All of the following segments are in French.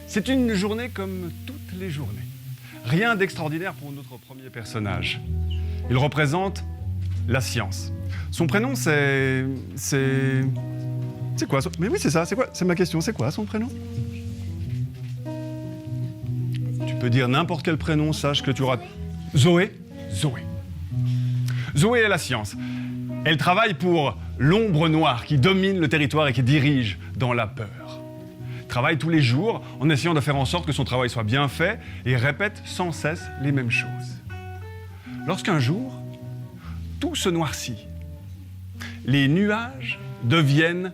C'est une journée comme toutes les journées. Rien d'extraordinaire pour notre premier personnage. Il représente la science. Son prénom, c'est quoi? Mais oui, c'est ça, c'est quoi? C'est ma question, c'est quoi son prénom? Tu peux dire n'importe quel prénom, sache que tu auras... Zoé? Zoé. Zoé est la science. Elle travaille pour l'ombre noire qui domine le territoire et qui dirige dans la peur. Elle travaille tous les jours en essayant de faire en sorte que son travail soit bien fait et répète sans cesse les mêmes choses. Lorsqu'un jour, tout se noircit. Les nuages deviennent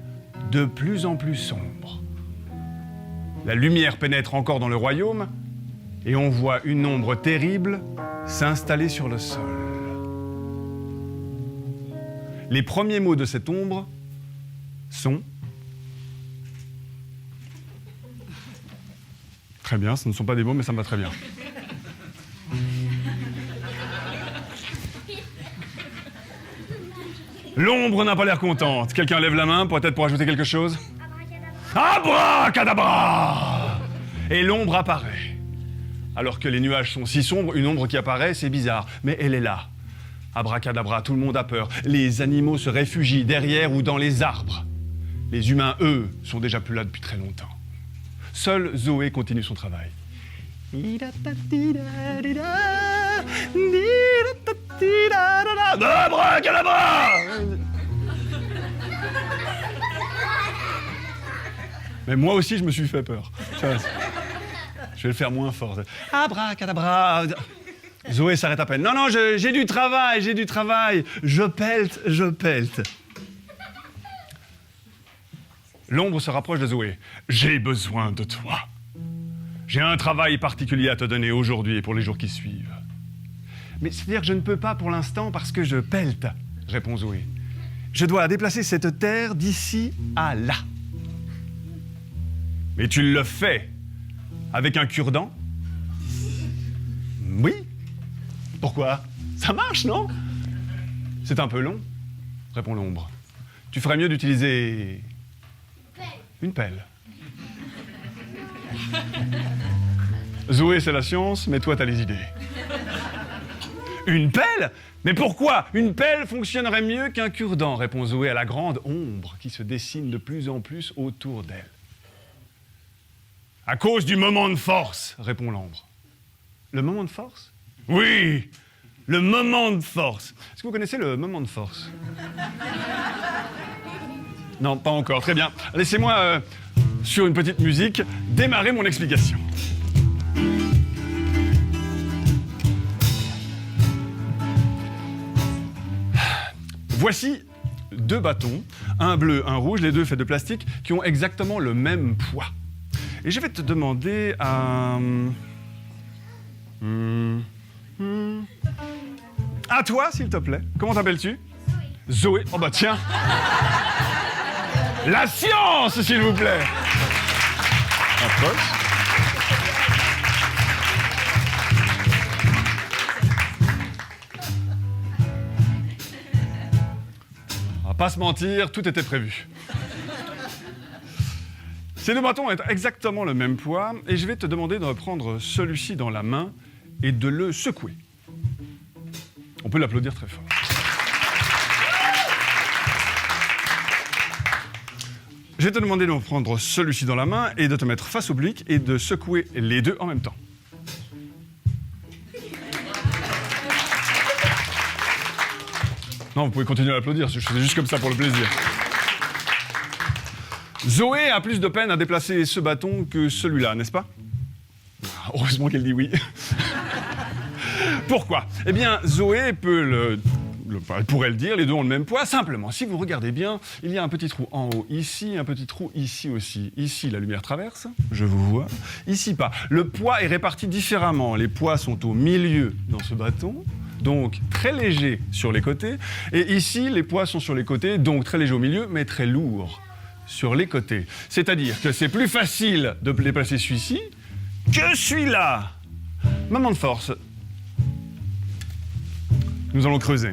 de plus en plus sombres. La lumière pénètre encore dans le royaume et on voit une ombre terrible s'installer sur le sol. Les premiers mots de cette ombre sont... Très bien, ce ne sont pas des mots, mais ça me va très bien. L'ombre n'a pas l'air contente. Quelqu'un lève la main, peut-être pour ajouter quelque chose? Abracadabra! Et l'ombre apparaît. Alors que les nuages sont si sombres, une ombre qui apparaît, c'est bizarre. Mais elle est là. Abracadabra, tout le monde a peur. Les animaux se réfugient derrière ou dans les arbres. Les humains, eux, sont déjà plus là depuis très longtemps. Seule Zoé continue son travail. Abracadabra! Mais moi aussi, je me suis fait peur. Je vais le faire moins fort. Abracadabra! Zoé s'arrête à peine. Non, non, j'ai du travail. Je pelte. L'ombre se rapproche de Zoé. J'ai besoin de toi. J'ai un travail particulier à te donner aujourd'hui et pour les jours qui suivent. Mais c'est-à-dire que je ne peux pas pour l'instant parce que je pelte, répond Zoé. Je dois déplacer cette terre d'ici à là. Mais tu le fais avec un cure-dent? Oui. Pourquoi? Ça marche, non? C'est un peu long, répond l'ombre. Tu ferais mieux d'utiliser... une pelle. Zoé, c'est la science, mais toi, t'as les idées. Une pelle? Mais pourquoi? Une pelle fonctionnerait mieux qu'un cure-dent, répond Zoé à la grande ombre qui se dessine de plus en plus autour d'elle. À cause du moment de force, répond l'ombre. Le moment de force? Oui, le moment de force. Est-ce que vous connaissez le moment de force? Non, pas encore. Très bien. Laissez-moi, sur une petite musique, démarrer mon explication. Voici deux bâtons, un bleu, un rouge, les deux faits de plastique, qui ont exactement le même poids. Et je vais te demander à... À toi, s'il te plaît. Comment t'appelles-tu? Zoé. Oh bah tiens. La science, s'il vous plaît. Approche. On va pas se mentir, tout était prévu. Ces deux bâtons ont exactement le même poids et je vais te demander de reprendre celui-ci dans la main et de le secouer. On peut l'applaudir très fort. Je vais te demander de prendre celui-ci dans la main et de te mettre face au public et de secouer les deux en même temps. Non, vous pouvez continuer à l'applaudir, je faisais juste comme ça pour le plaisir. Zoé a plus de peine à déplacer ce bâton que celui-là, n'est-ce pas? Heureusement qu'elle dit oui. Pourquoi? Eh bien, Zoé peut elle pourrait le dire, les deux ont le même poids. Simplement, si vous regardez bien, il y a un petit trou en haut ici, un petit trou ici aussi. Ici, la lumière traverse, je vous vois. Ici, pas. Le poids est réparti différemment. Les poids sont au milieu dans ce bâton, donc très légers sur les côtés. Et ici, les poids sont sur les côtés, donc très légers au milieu, mais très lourds sur les côtés. C'est-à-dire que c'est plus facile de déplacer celui-ci que celui-là. Moment de force. Nous allons creuser.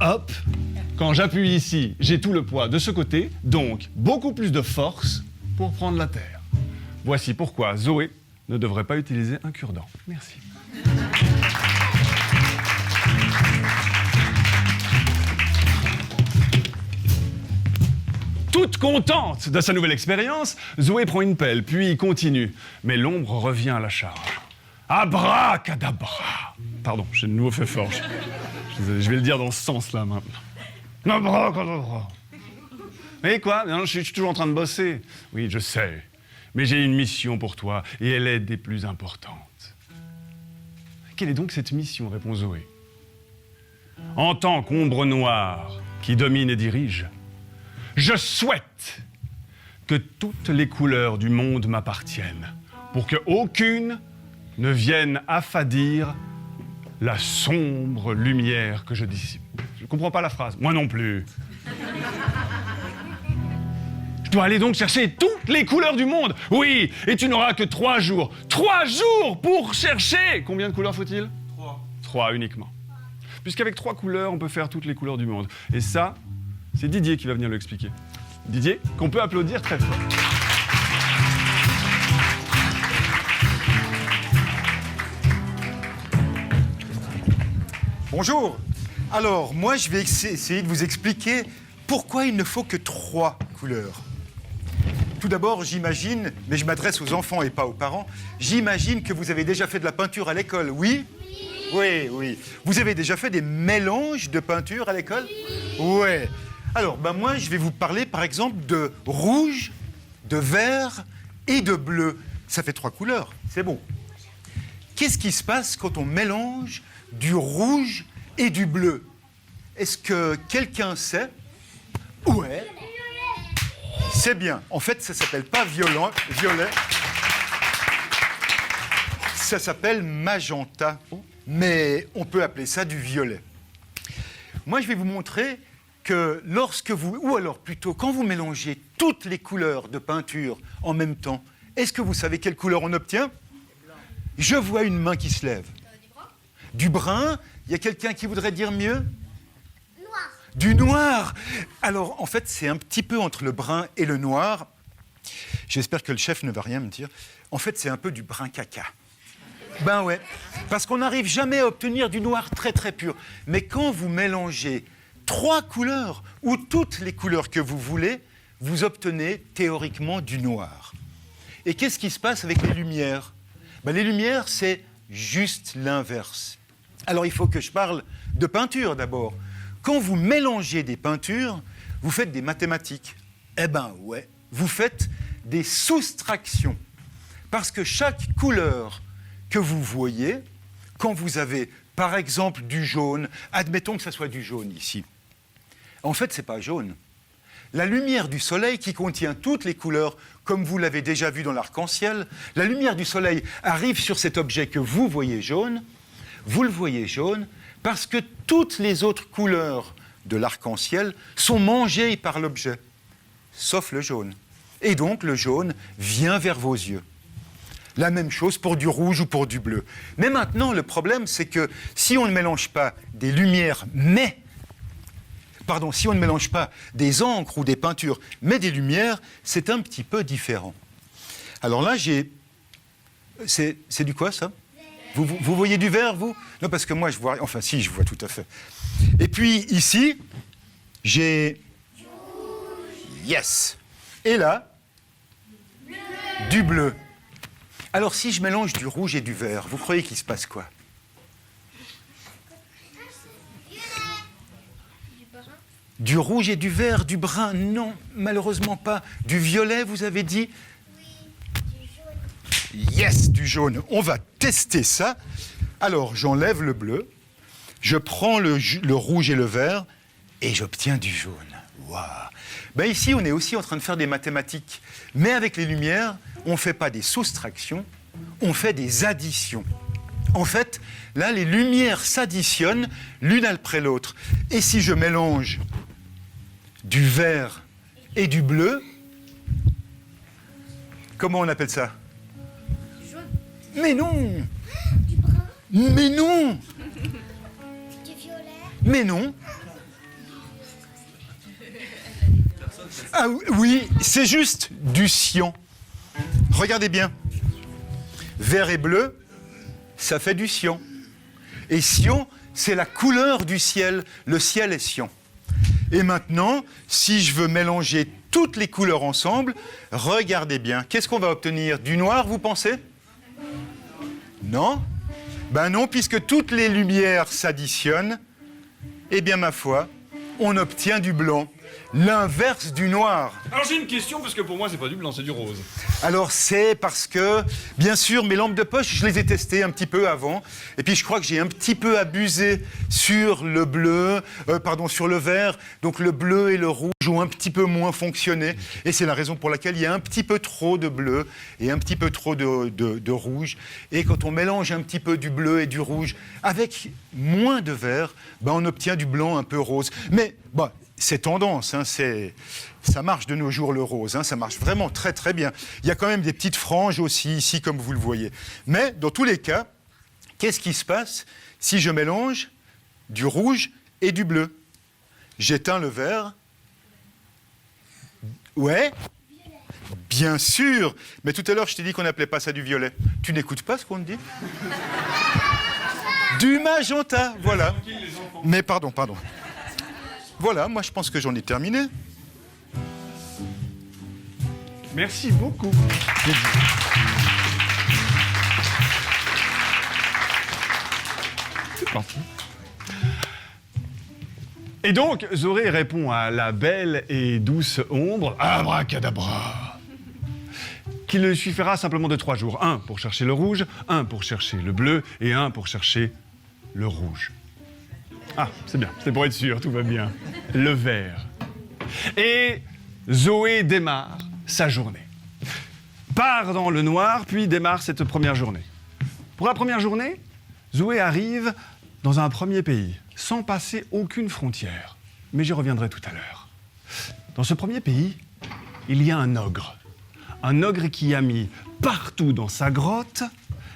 Hop, quand j'appuie ici, j'ai tout le poids de ce côté, donc beaucoup plus de force pour prendre la terre. Voici pourquoi Zoé ne devrait pas utiliser un cure-dent. Merci. Toute contente de sa nouvelle expérience, Zoé prend une pelle, puis continue. Mais l'ombre revient à la charge. Abracadabra. Pardon, j'ai de nouveau fait fort. Je vais le dire dans ce sens-là maintenant. Abracadabra. Mais quoi? Non, je suis toujours en train de bosser. Oui, je sais. Mais j'ai une mission pour toi, et elle est des plus importantes. Quelle est donc cette mission? Répond Zoé. En tant qu'ombre noire qui domine et dirige, je souhaite que toutes les couleurs du monde m'appartiennent, pour qu'aucune ne vienne affadir la sombre lumière que je dissipe. Je ne comprends pas la phrase. Moi non plus. Je dois aller donc chercher toutes les couleurs du monde. Oui, et tu n'auras que 3 jours. 3 jours pour chercher. Combien de couleurs faut-il? 3. 3 uniquement. Puisqu'avec 3 couleurs, on peut faire toutes les couleurs du monde. Et ça, c'est Didier qui va venir l'expliquer. Didier, qu'on peut applaudir très fort. Bonjour. Alors, moi, je vais essayer de vous expliquer pourquoi il ne faut que 3 couleurs. Tout d'abord, j'imagine, mais je m'adresse aux enfants et pas aux parents, j'imagine que vous avez déjà fait de la peinture à l'école, oui? Oui, oui. Vous avez déjà fait des mélanges de peinture à l'école? Ouais. Alors, moi, je vais vous parler, par exemple, de rouge, de vert et de bleu. Ça fait 3 couleurs, c'est bon. Qu'est-ce qui se passe quand on mélange du rouge et du bleu? Est-ce que quelqu'un sait? Ouais. C'est bien. En fait, ça ne s'appelle pas violet. Ça s'appelle magenta. Mais on peut appeler ça du violet. Moi, je vais vous montrer que lorsque vous... Ou alors, plutôt, quand vous mélangez toutes les couleurs de peinture en même temps, est-ce que vous savez quelle couleur on obtient? Je vois une main qui se lève. Du brun. Il y a quelqu'un qui voudrait dire mieux? Noir. Du noir. Alors, en fait, c'est un petit peu entre le brun et le noir. J'espère que le chef ne va rien me dire. En fait, c'est un peu du brun caca. Ben ouais, parce qu'on n'arrive jamais à obtenir du noir très très pur. Mais quand vous mélangez 3 couleurs, ou toutes les couleurs que vous voulez, vous obtenez théoriquement du noir. Et qu'est-ce qui se passe avec les lumières? Les lumières, c'est juste l'inverse. Alors, il faut que je parle de peinture d'abord. Quand vous mélangez des peintures, vous faites des mathématiques. Eh ben ouais, vous faites des soustractions. Parce que chaque couleur que vous voyez, quand vous avez, par exemple, du jaune, admettons que ça soit du jaune ici. En fait, ce n'est pas jaune. La lumière du soleil qui contient toutes les couleurs, comme vous l'avez déjà vu dans l'arc-en-ciel, la lumière du soleil arrive sur cet objet que vous voyez jaune, vous le voyez jaune, parce que toutes les autres couleurs de l'arc-en-ciel sont mangées par l'objet, sauf le jaune. Et donc, le jaune vient vers vos yeux. La même chose pour du rouge ou pour du bleu. Mais maintenant, le problème, c'est que si on ne mélange pas des lumières, si on ne mélange pas des encres ou des peintures, mais des lumières, c'est un petit peu différent. Alors là, c'est du quoi, ça? Vous voyez du vert, vous? Non, parce que moi, je vois... Enfin, si, je vois tout à fait. Et puis, ici, j'ai... Yes! Et là, du bleu. Alors, si je mélange du rouge et du vert, vous croyez qu'il se passe quoi? Du rouge et du vert, du brun? Non, malheureusement pas. Du violet, vous avez dit? Oui, du jaune. Yes, du jaune. On va tester ça. Alors, j'enlève le bleu, je prends le rouge et le vert, et j'obtiens du jaune. Waouh! Ici, on est aussi en train de faire des mathématiques. Mais avec les lumières, on ne fait pas des soustractions, on fait des additions. En fait, là, les lumières s'additionnent l'une après l'autre. Et si je mélange du vert et du bleu, comment on appelle ça? Jaune. Mais non! Du brun. Mais non! Du violet. Mais non! Ah oui, c'est juste du cyan. Regardez bien. Vert et bleu, ça fait du cyan. Et cyan, c'est la couleur du ciel. Le ciel est cyan. Et maintenant, si je veux mélanger toutes les couleurs ensemble, regardez bien. Qu'est-ce qu'on va obtenir? Du noir, vous pensez? Non? Ben non, puisque toutes les lumières s'additionnent, eh bien, ma foi, on obtient du blanc. L'inverse du noir. Alors j'ai une question, parce que pour moi, c'est pas du blanc, c'est du rose. Alors c'est parce que, bien sûr, mes lampes de poche, je les ai testées un petit peu avant. Et puis je crois que j'ai un petit peu abusé sur le bleu, sur le vert. Donc le bleu et le rouge ont un petit peu moins fonctionné. Et c'est la raison pour laquelle il y a un petit peu trop de bleu et un petit peu trop de rouge. Et quand on mélange un petit peu du bleu et du rouge avec moins de vert, ben on obtient du blanc un peu rose. Mais bon, c'est tendance, hein, ça marche de nos jours le rose, hein, ça marche vraiment très très bien. Il y a quand même des petites franges aussi ici, comme vous le voyez. Mais dans tous les cas, qu'est-ce qui se passe si je mélange du rouge et du bleu? J'éteins le vert. Ouais, bien sûr. Mais tout à l'heure, je t'ai dit qu'on n'appelait pas ça du violet. Tu n'écoutes pas ce qu'on te dit? Du magenta, voilà. Mais pardon. Voilà, moi je pense que j'en ai terminé. Merci beaucoup. C'est parti. Et donc, Zoré répond à la belle et douce ombre, abracadabra, qu'il ne suffira simplement de 3 jours. 1 pour chercher le rouge, 1 pour chercher le bleu et 1 pour chercher le rouge. Ah, c'est bien, c'est pour être sûr, tout va bien. Le vert. Et Zoé démarre sa journée. Part dans le noir, puis démarre cette première journée. Pour la première journée, Zoé arrive dans un premier pays, sans passer aucune frontière. Mais j'y reviendrai tout à l'heure. Dans ce premier pays, il y a un ogre. Un ogre qui a mis partout dans sa grotte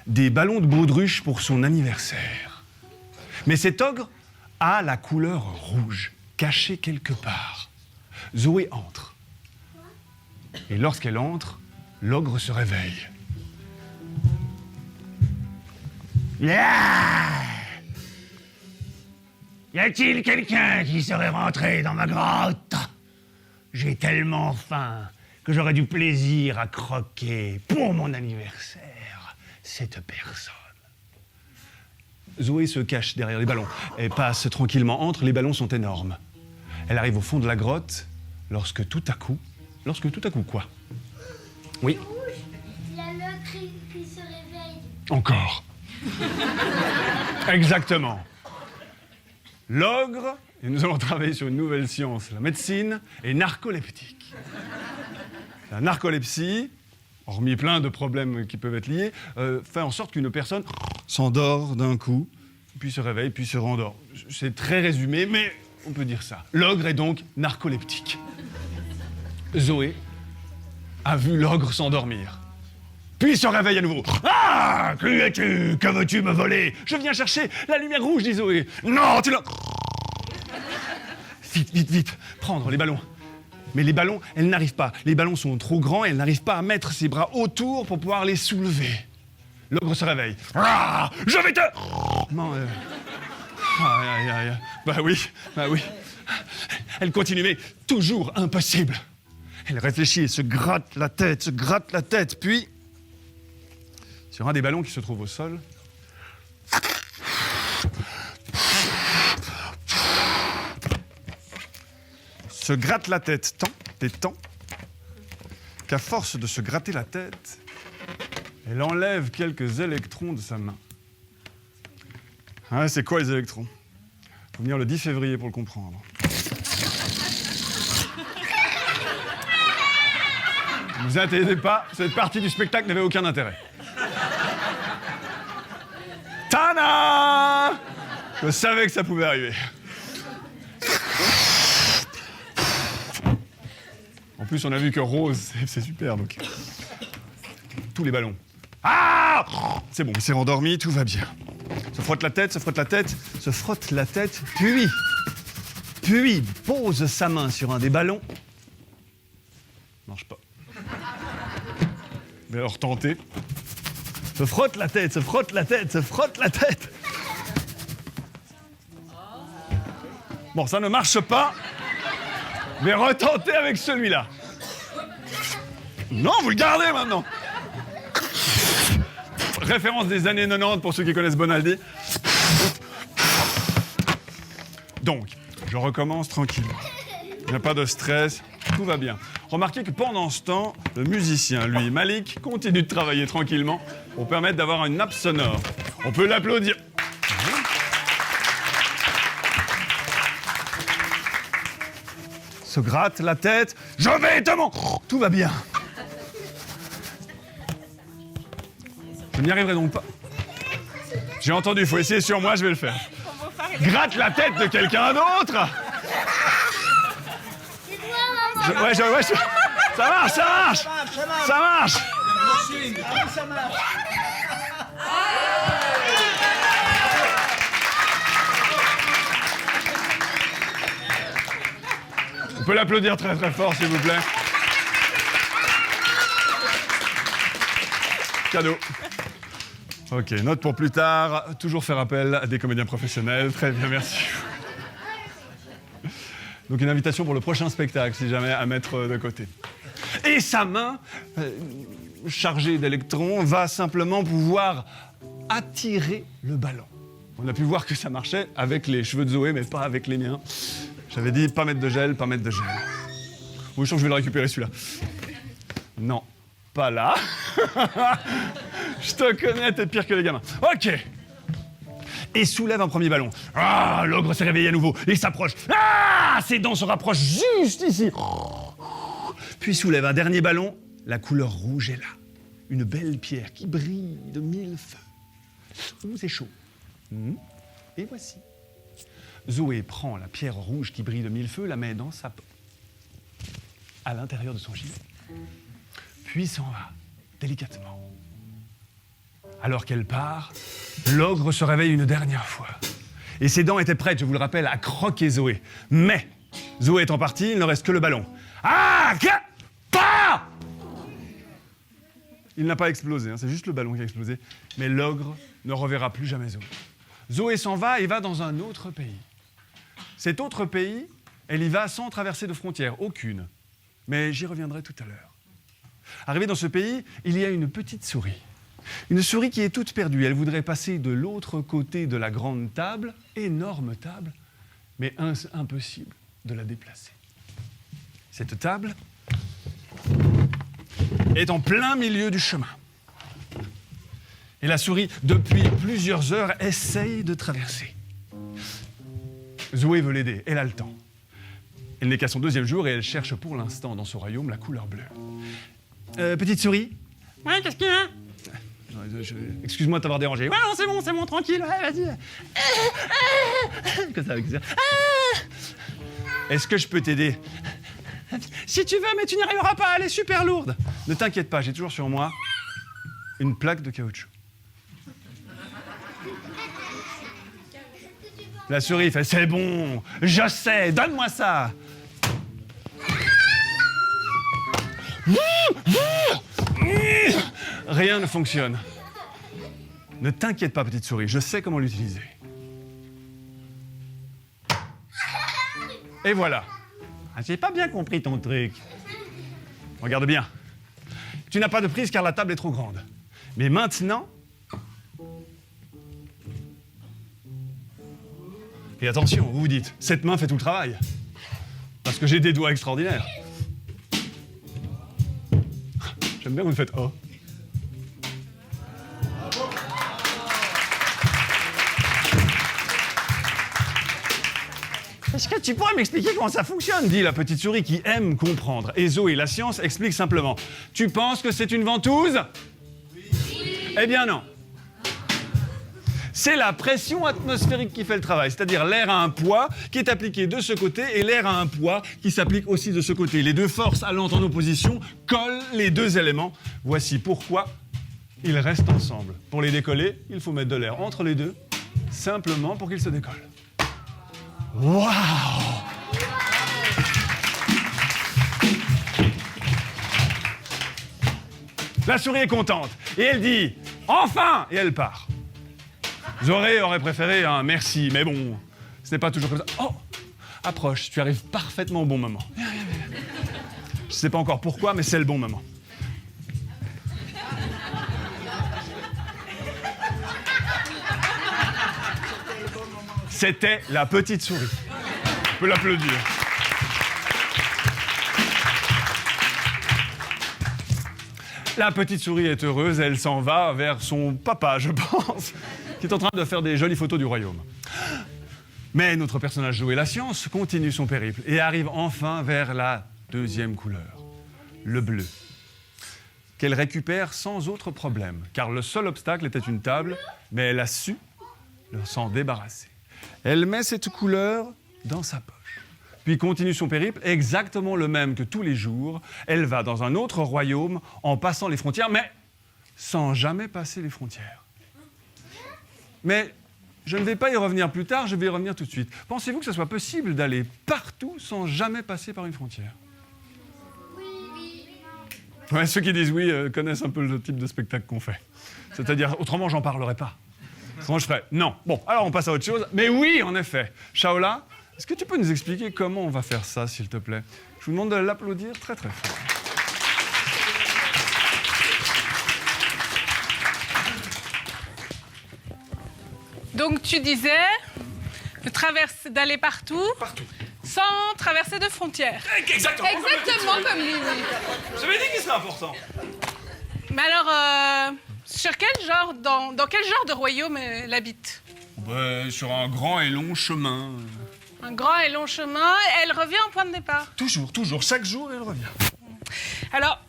des ballons de baudruche pour son anniversaire. Mais cet ogre a la couleur rouge, cachée quelque part. Zoé entre. Et lorsqu'elle entre, l'ogre se réveille. Ah! Y a-t-il quelqu'un qui serait rentré dans ma grotte? J'ai tellement faim que j'aurais du plaisir à croquer pour mon anniversaire cette personne. Zoé se cache derrière les ballons. Elle passe tranquillement entre, les ballons sont énormes. Elle arrive au fond de la grotte, lorsque tout à coup quoi? Oui, Il y a l'ogre qui se réveille. encore. Exactement. L'ogre, et nous allons travailler sur une nouvelle science, la médecine, est narcoleptique. La narcolepsie, hormis plein de problèmes qui peuvent être liés, fait en sorte qu'une personne s'endort d'un coup, puis se réveille, puis se rendort. C'est très résumé, mais on peut dire ça. L'ogre est donc narcoleptique. Zoé a vu l'ogre s'endormir. Puis se réveille à nouveau. Ah! Qui es-tu? Que veux-tu me voler? Je viens chercher la lumière rouge, dit Zoé. Non, tu l'as... Vite, prendre les ballons. Mais les ballons, elle n'arrive pas. Les ballons sont trop grands et elle n'arrive pas à mettre ses bras autour pour pouvoir les soulever. L'ogre se réveille. Ah! Je vais te... Non, Bah oui. Elle continue, mais toujours impossible. Elle réfléchit et se gratte la tête, puis... Sur un des ballons qui se trouve au sol, se gratte la tête tant, qu'à force de se gratter la tête, elle enlève quelques électrons de sa main. Ah, c'est quoi les électrons? Faut venir le 10 février pour le comprendre. Ne vous inquiétez pas, cette partie du spectacle n'avait aucun intérêt. Tada! Je savais que ça pouvait arriver. En plus, on a vu que rose, c'est super, donc... Tous les ballons. Ah! C'est bon, il s'est rendormi, tout va bien. Se frotte la tête, puis pose sa main sur un des ballons. Marche pas. vais alors tenter. Se frotte la tête, se frotte la tête, se frotte la tête. Bon, ça ne marche pas. Je vais retenter avec celui-là. Non, vous le gardez maintenant. Référence des années 90 pour ceux qui connaissent Bonaldi. Donc, je recommence tranquillement. Il n'y a pas de stress, tout va bien. Remarquez que pendant ce temps, le musicien, lui, Malik, continue de travailler tranquillement pour permettre d'avoir une nappe sonore. On peut l'applaudir. Se gratte la tête. Je vais te tout va bien. Je n'y arriverai donc pas. J'ai entendu, il faut essayer sur moi, je vais le faire. Gratte la tête de quelqu'un d'autre. Ça marche, ça marche. Ça marche. On peut l'applaudir très très fort, s'il vous plaît. Cadeau. Ok, note pour plus tard. Toujours faire appel à des comédiens professionnels. Très bien, merci. Donc une invitation pour le prochain spectacle, si jamais, à mettre de côté. Et sa main, chargée d'électrons, va simplement pouvoir attirer le ballon. On a pu voir que ça marchait avec les cheveux de Zoé, mais pas avec les miens. J'avais dit pas mettre de gel, pas mettre de gel. Oui, je sens que je vais le récupérer celui-là. Non, pas là. Je te connais, t'es pire que les gamins. Ok. Et soulève un premier ballon. Ah, l'ogre s'est réveillé à nouveau. Il s'approche. Ah, ses dents se rapprochent juste ici. Puis soulève un dernier ballon. La couleur rouge est là. Une belle pierre qui brille de mille feux. C'est chaud. Et voici. Zoé prend la pierre rouge qui brille de mille feux, la met dans sa poche, à l'intérieur de son gilet, puis s'en va, délicatement. Alors qu'elle part, l'ogre se réveille une dernière fois. Et ses dents étaient prêtes, je vous le rappelle, à croquer Zoé. Mais, Zoé étant partie, il ne reste que le ballon. Ah, pas! Il n'a pas explosé, c'est juste le ballon qui a explosé. Mais l'ogre ne reverra plus jamais Zoé. Zoé s'en va et va dans un autre pays. Cet autre pays, elle y va sans traverser de frontières, aucune. Mais j'y reviendrai tout à l'heure. Arrivée dans ce pays, il y a une petite souris. Une souris qui est toute perdue. Elle voudrait passer de l'autre côté de la grande table, énorme table, mais impossible de la déplacer. Cette table est en plein milieu du chemin. Et la souris, depuis plusieurs heures, essaye de traverser. Zoé veut l'aider, elle a le temps. Elle n'est qu'à son deuxième jour et elle cherche pour l'instant dans son royaume la couleur bleue. Petite souris? Ouais, qu'est-ce qu'il y a? Excuse-moi de t'avoir dérangé. Ouais, non, c'est bon, tranquille, ouais, vas-y. Qu'est-ce que ça? Est-ce que je peux t'aider? Si tu veux, mais tu n'y arriveras pas, elle est super lourde. Ne t'inquiète pas, j'ai toujours sur moi une plaque de caoutchouc. La souris fait « C'est bon, je sais, donne-moi ça !» Rien ne fonctionne. Ne t'inquiète pas, petite souris, je sais comment l'utiliser. Et voilà. Ah, j'ai pas bien compris ton truc. Regarde bien. Tu n'as pas de prise car la table est trop grande. Mais maintenant... Et attention, vous vous dites, cette main fait tout le travail. Parce que j'ai des doigts extraordinaires. J'aime bien que vous faites « oh ». Est-ce que tu pourrais m'expliquer comment ça fonctionne? Dit la petite souris qui aime comprendre. Et Zoé, la science, explique simplement. Tu penses que c'est une ventouse? Oui. Eh bien non. C'est la pression atmosphérique qui fait le travail. C'est-à-dire l'air a un poids qui est appliqué de ce côté et l'air a un poids qui s'applique aussi de ce côté. Les deux forces allant en opposition collent les deux éléments. Voici pourquoi ils restent ensemble. Pour les décoller, il faut mettre de l'air entre les deux, simplement pour qu'ils se décollent. Waouh! La souris est contente et elle dit « Enfin !» et elle part. Zoé aurait préféré un « merci », mais bon, ce n'est pas toujours comme ça. Oh, approche, tu arrives parfaitement au bon moment. Viens. Je ne sais pas encore pourquoi, mais c'est le bon moment. C'était la petite souris. On peut l'applaudir. La petite souris est heureuse, elle s'en va vers son papa, je pense, qui est en train de faire des jolies photos du royaume. Mais notre personnage Zoé la science continue son périple et arrive enfin vers la deuxième couleur, le bleu, qu'elle récupère sans autre problème, car le seul obstacle était une table, mais elle a su s'en débarrasser. Elle met cette couleur dans sa poche, puis continue son périple exactement le même que tous les jours. Elle va dans un autre royaume en passant les frontières, mais sans jamais passer les frontières. Mais je ne vais pas y revenir plus tard, je vais y revenir tout de suite. Pensez-vous que ce soit possible d'aller partout sans jamais passer par une frontière? Ouais, ceux qui disent oui connaissent un peu le type de spectacle qu'on fait. C'est-à-dire, autrement, j'en parlerai pas. Autrement, je ferais non. Bon, alors on passe à autre chose. Mais oui, en effet. Shaola, est-ce que tu peux nous expliquer comment on va faire ça, s'il te plaît? Je vous demande de l'applaudir très très fort. Donc tu disais d'aller partout, sans traverser de frontières. Exactement Comme lui, oui. J'avais dit que c'était important. Mais alors, dans quel genre de royaume elle habite? Sur un grand et long chemin. Un grand et long chemin, elle revient au point de départ. Toujours. Chaque jour, elle revient. Alors,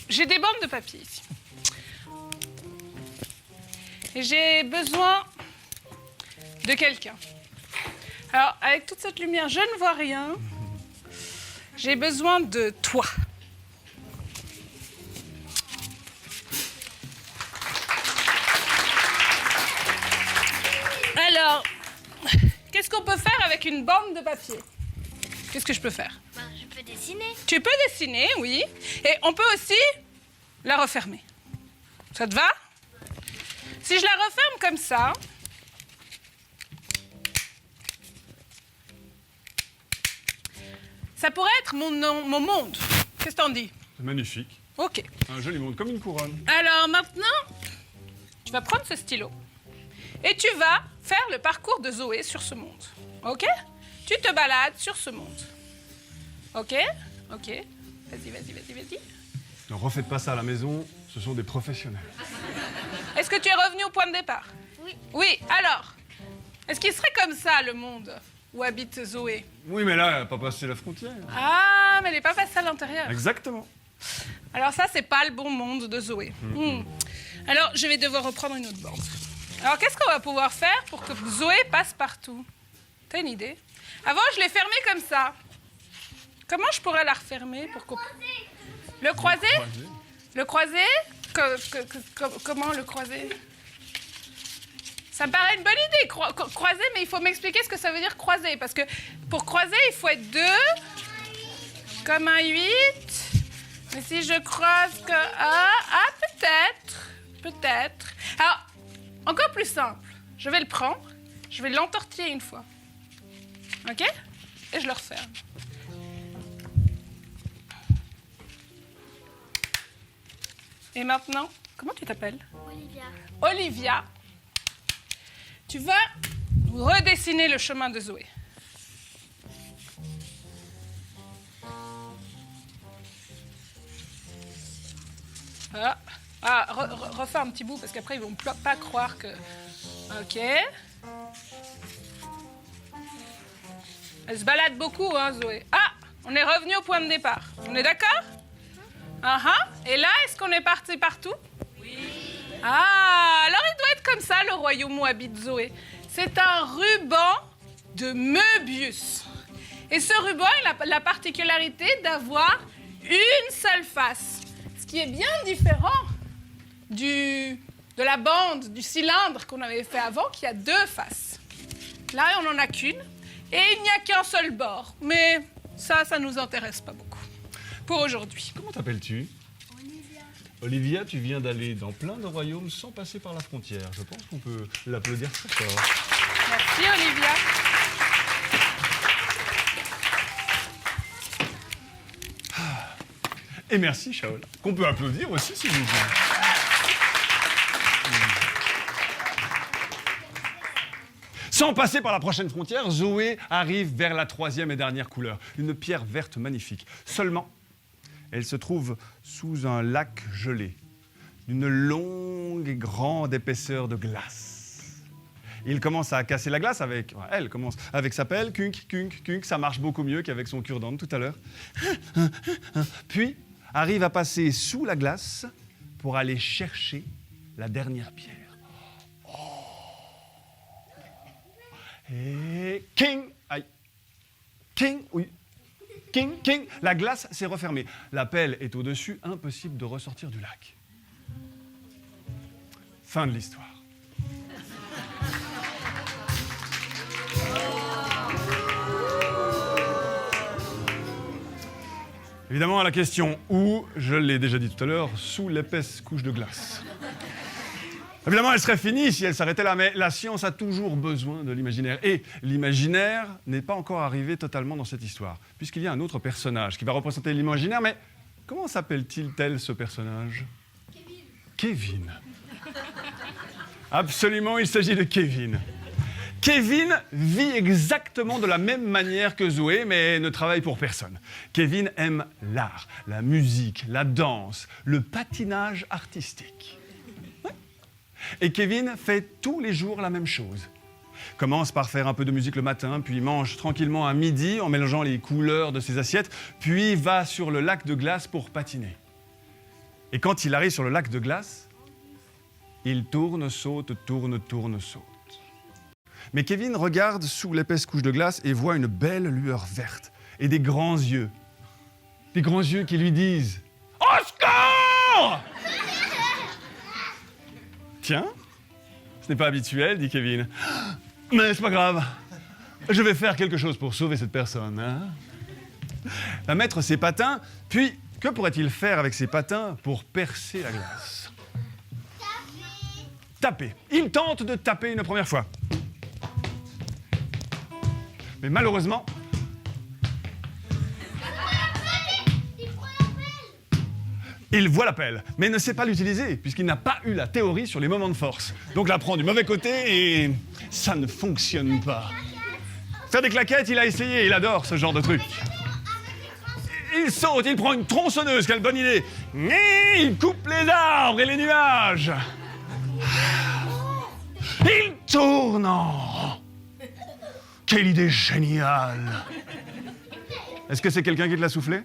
j'ai des bandes de papier ici. Et j'ai besoin de quelqu'un. Alors, avec toute cette lumière, je ne vois rien. J'ai besoin de toi. Alors, qu'est-ce qu'on peut faire avec une bande de papier? Qu'est-ce que je peux faire? Je peux dessiner. Tu peux dessiner, oui. Et on peut aussi la refermer. Ça te va? Si je la referme comme ça, ça pourrait être mon monde. Qu'est-ce que t'en dis? C'est magnifique. Ok. Un joli monde, comme une couronne. Alors maintenant, tu vas prendre ce stylo et tu vas faire le parcours de Zoé sur ce monde. Ok? Tu te balades sur ce monde. Ok? Vas-y. Ne refaites pas ça à la maison, ce sont des professionnels. Est-ce que tu es revenu au point de départ? Oui. Oui, alors, est-ce qu'il serait comme ça, le monde où habite Zoé? Oui, mais là, elle n'a pas passé la frontière. Ah, mais elle n'est pas passée à l'intérieur. Exactement. Alors ça, c'est pas le bon monde de Zoé. Alors, je vais devoir reprendre une autre bande. Alors, qu'est-ce qu'on va pouvoir faire pour que Zoé passe partout? T'as une idée? Avant, je l'ai fermée comme ça. Comment je pourrais la refermer pour qu'on... Le croiser? Le croiser? Comment le croiser? Ça me paraît une bonne idée, croiser, mais il faut m'expliquer ce que ça veut dire croiser. Parce que pour croiser, il faut être 2, comme un 8. Mais si je croise que... peut-être. Alors, encore plus simple. Je vais le prendre, je vais l'entortiller une fois. OK? Et je le referme. Et maintenant, comment tu t'appelles? Olivia. Olivia. Tu vas redessiner le chemin de Zoé. Refais un petit bout parce qu'après ils vont pas croire que... Ok. Elle se balade beaucoup, hein, Zoé. Ah, on est revenu au point de départ. On est d'accord? Et là, est-ce qu'on est parti partout? Oui. Ah, alors il doit être comme ça, le royaume où habite Zoé. C'est un ruban de Möbius. Et ce ruban, il a la particularité d'avoir une seule face. Ce qui est bien différent de la bande, du cylindre qu'on avait fait avant, qui a 2 faces. Là, on n'en a qu'une. Et il n'y a qu'un seul bord. Mais ça nous intéresse pas beaucoup. pour aujourd'hui. Comment t'appelles-tu? Olivia. Olivia, tu viens d'aller dans plein de royaumes sans passer par la frontière. Je pense qu'on peut l'applaudir très fort. Merci Olivia. Et merci Shaola, qu'on peut applaudir aussi s'il vous plaît. Sans passer par la prochaine frontière, Zoé arrive vers la troisième et dernière couleur, une pierre verte magnifique. Seulement, elle se trouve sous un lac gelé, d'une longue et grande épaisseur de glace. Il commence à casser la glace avec... Elle commence avec sa pelle, kunk, kunk, kunk, ça marche beaucoup mieux qu'avec son cure-dent tout à l'heure. Puis, arrive à passer sous la glace pour aller chercher la dernière pierre. Et king, aïe, king, oui, king, king, la glace s'est refermée. La pelle est au-dessus, impossible de ressortir du lac. Fin de l'histoire. Évidemment, à la question où, je l'ai déjà dit tout à l'heure, sous l'épaisse couche de glace. Évidemment, elle serait finie si elle s'arrêtait là, mais la science a toujours besoin de l'imaginaire. Et l'imaginaire n'est pas encore arrivé totalement dans cette histoire, puisqu'il y a un autre personnage qui va représenter l'imaginaire, mais comment s'appelle-t-il tel ce personnage? Kevin. Absolument, il s'agit de Kevin. Kevin vit exactement de la même manière que Zoé, mais ne travaille pour personne. Kevin aime l'art, la musique, la danse, le patinage artistique. Et Kevin fait tous les jours la même chose. Commence par faire un peu de musique le matin, puis mange tranquillement à midi en mélangeant les couleurs de ses assiettes, puis va sur le lac de glace pour patiner. Et quand il arrive sur le lac de glace, il tourne, saute, tourne, tourne, saute. Mais Kevin regarde sous l'épaisse couche de glace et voit une belle lueur verte et des grands yeux. Des grands yeux qui lui disent « Au secours !» Tiens, ce n'est pas habituel, dit Kevin. Mais c'est pas grave. Je vais faire quelque chose pour sauver cette personne. Hein? Va mettre ses patins, puis que pourrait-il faire avec ses patins pour percer la glace? Taper. Il tente de taper une première fois. Mais malheureusement, il voit la pelle, mais ne sait pas l'utiliser, puisqu'il n'a pas eu la théorie sur les moments de force. Donc la prend du mauvais côté et ça ne fonctionne pas. Faire des claquettes, il a essayé, il adore ce genre de truc. Il saute, il prend une tronçonneuse, quelle bonne idée. Il coupe les arbres et les nuages. Il tourne. Quelle idée géniale. Est-ce que c'est quelqu'un qui te l'a soufflé?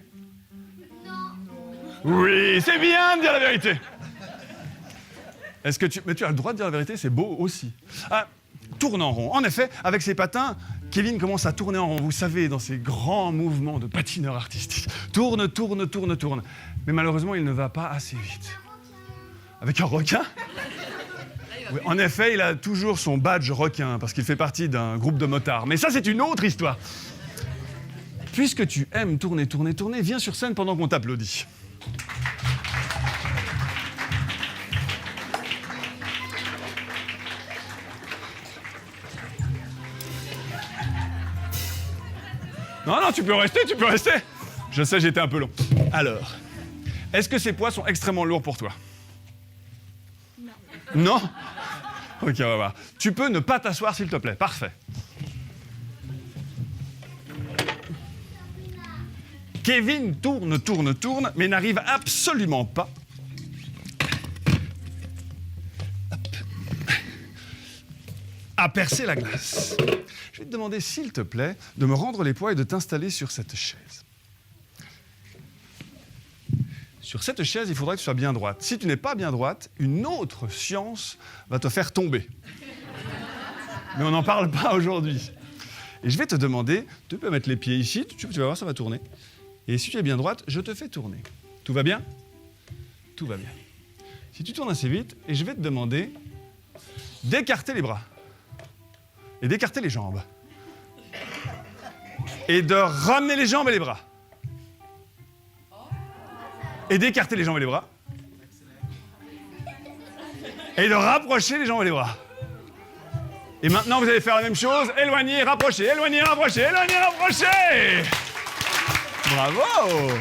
Oui, c'est bien de dire la vérité. Est-ce que mais tu as le droit de dire la vérité, c'est beau aussi. Ah, tourne en rond. En effet, avec ses patins, Kevin commence à tourner en rond. Vous savez, dans ces grands mouvements de patineur artistique. Tourne, tourne, tourne, tourne. Mais malheureusement, il ne va pas assez vite. Avec un requin? Oui, en effet, il a toujours son badge requin, parce qu'il fait partie d'un groupe de motards. Mais ça, c'est une autre histoire. Puisque tu aimes tourner, tourner, tourner, viens sur scène pendant qu'on t'applaudit. Non, non, tu peux rester, tu peux rester. Je sais, j'étais un peu long. Alors, est-ce que ces poids sont extrêmement lourds pour toi? Non. Non? Ok, on va voir. Tu peux ne pas t'asseoir, s'il te plaît. Parfait. Kevin tourne, tourne, tourne, mais n'arrive absolument pas à percer la glace. Je vais te demander, s'il te plaît, de me rendre les poids et de t'installer sur cette chaise. Sur cette chaise, il faudrait que tu sois bien droite. Si tu n'es pas bien droite, une autre science va te faire tomber. Mais on n'en parle pas aujourd'hui. Et je vais te demander, tu peux mettre les pieds ici, tu vas voir, ça va tourner. Et si tu es bien droite, je te fais tourner. Tout va bien? Tout va bien. Si tu tournes assez vite, et je vais te demander d'écarter les bras. Et d'écarter les jambes. Et de ramener les jambes et les bras. et d'écarter les jambes et les bras. Et de rapprocher les jambes et les bras. Et maintenant, vous allez faire la même chose. Éloigner, rapprocher, éloigner, rapprocher, éloigner, rapprocher. Bravo!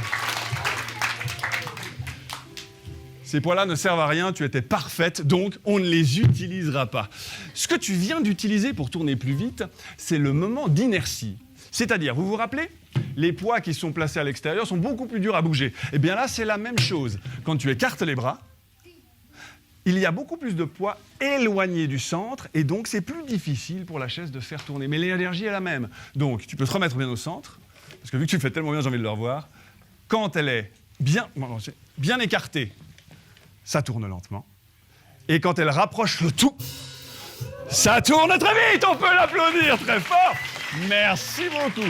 Ces poids-là ne servent à rien, tu étais parfaite, donc on ne les utilisera pas. Ce que tu viens d'utiliser pour tourner plus vite, c'est le moment d'inertie. C'est-à-dire, vous vous rappelez, les poids qui sont placés à l'extérieur sont beaucoup plus durs à bouger. Eh bien là, c'est la même chose. Quand tu écartes les bras, il y a beaucoup plus de poids éloignés du centre, et donc c'est plus difficile pour la chaise de faire tourner. Mais l'énergie est la même. Donc, tu peux te remettre bien au centre, parce que vu que tu le fais tellement bien, j'ai envie de le revoir. Quand elle est bien écartée, ça tourne lentement. Et quand elle rapproche le tout, ça tourne très vite. On peut l'applaudir très fort. Merci beaucoup.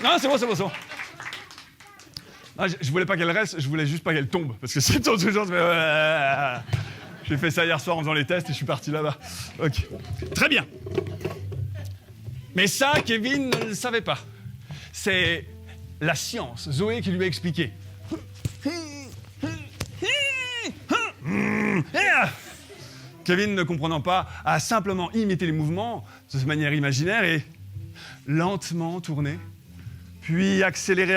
Non, c'est bon. Ah, je voulais pas qu'elle reste, je voulais juste pas qu'elle tombe. Parce que c'est toujours... J'ai fait ça hier soir en faisant les tests et je suis parti là-bas. Ok. Très bien. Mais ça, Kevin ne le savait pas. C'est la science, Zoé qui lui a expliqué. Kevin, ne comprenant pas, a simplement imité les mouvements de cette manière imaginaire et lentement tourné, puis accélérer,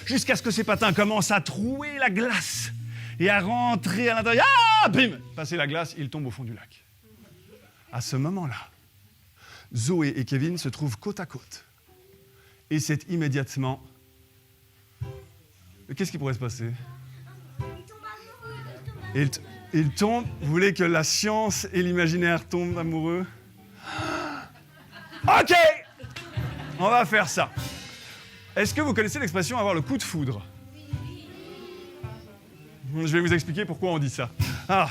jusqu'à ce que ses patins commencent à trouer la glace et à rentrer à l'intérieur. Ah, bim! Passer la glace, il tombe au fond du lac. À ce moment-là, Zoé et Kevin se trouvent côte à côte. Et c'est immédiatement... Qu'est-ce qui pourrait se passer? Il tombe. Vous voulez que la science et l'imaginaire tombent amoureux? Ok! On va faire ça. Est-ce que vous connaissez l'expression avoir le coup de foudre? Je vais vous expliquer pourquoi on dit ça. Ah.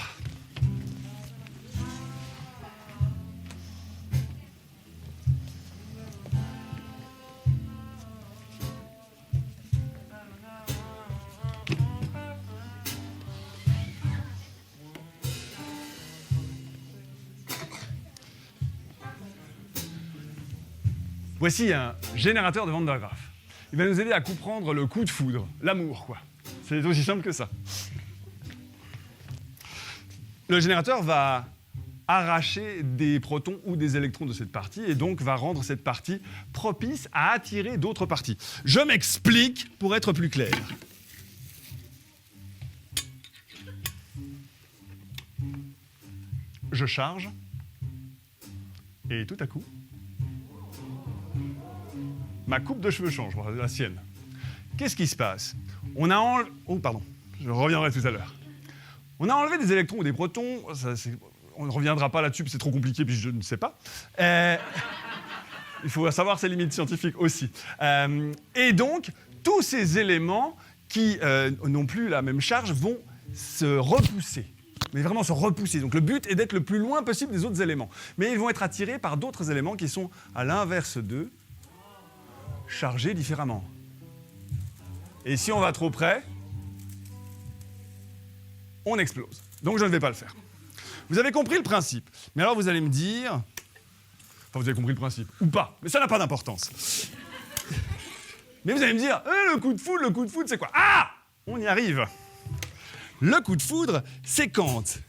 Voici un générateur de Van der Graaf. Il va nous aider à comprendre le coup de foudre, l'amour, quoi. C'est aussi simple que ça. Le générateur va arracher des protons ou des électrons de cette partie et donc va rendre cette partie propice à attirer d'autres parties. Je m'explique pour être plus clair. Je charge et tout à coup, ma coupe de cheveux change, la sienne. Qu'est-ce qui se passe? On a enlevé... Oh, pardon, je reviendrai tout à l'heure. On a enlevé des électrons ou des protons, on ne reviendra pas là-dessus, c'est trop compliqué, puis je ne sais pas. Il faut savoir ses limites scientifiques aussi. Et donc, tous ces éléments qui n'ont plus la même charge vont se repousser. Mais vraiment se repousser. Donc le but est d'être le plus loin possible des autres éléments. Mais ils vont être attirés par d'autres éléments qui sont à l'inverse d'eux, chargés différemment. Et si on va trop près, on explose. Donc je ne vais pas le faire. Vous avez compris le principe. Mais alors vous allez me dire... Enfin, vous avez compris le principe. Ou pas. Mais ça n'a pas d'importance. Mais vous allez me dire, le coup de foudre, c'est quoi? Ah! On y arrive. Le coup de foudre, c'est quand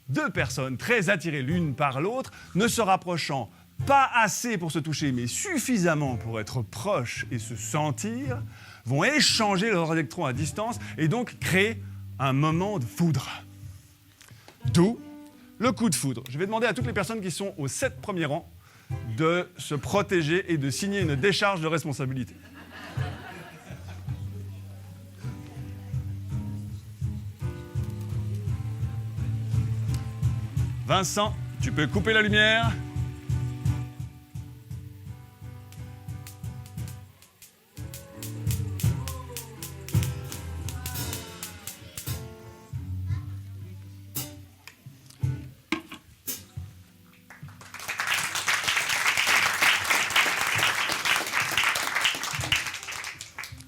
deux personnes très attirées l'une par l'autre, ne se rapprochant pas assez pour se toucher, mais suffisamment pour être proches et se sentir, vont échanger leurs électrons à distance et donc créer un moment de foudre. D'où le coup de foudre. Je vais demander à toutes les personnes qui sont aux 7 premiers rangs de se protéger et de signer une décharge de responsabilité. Vincent, tu peux couper la lumière.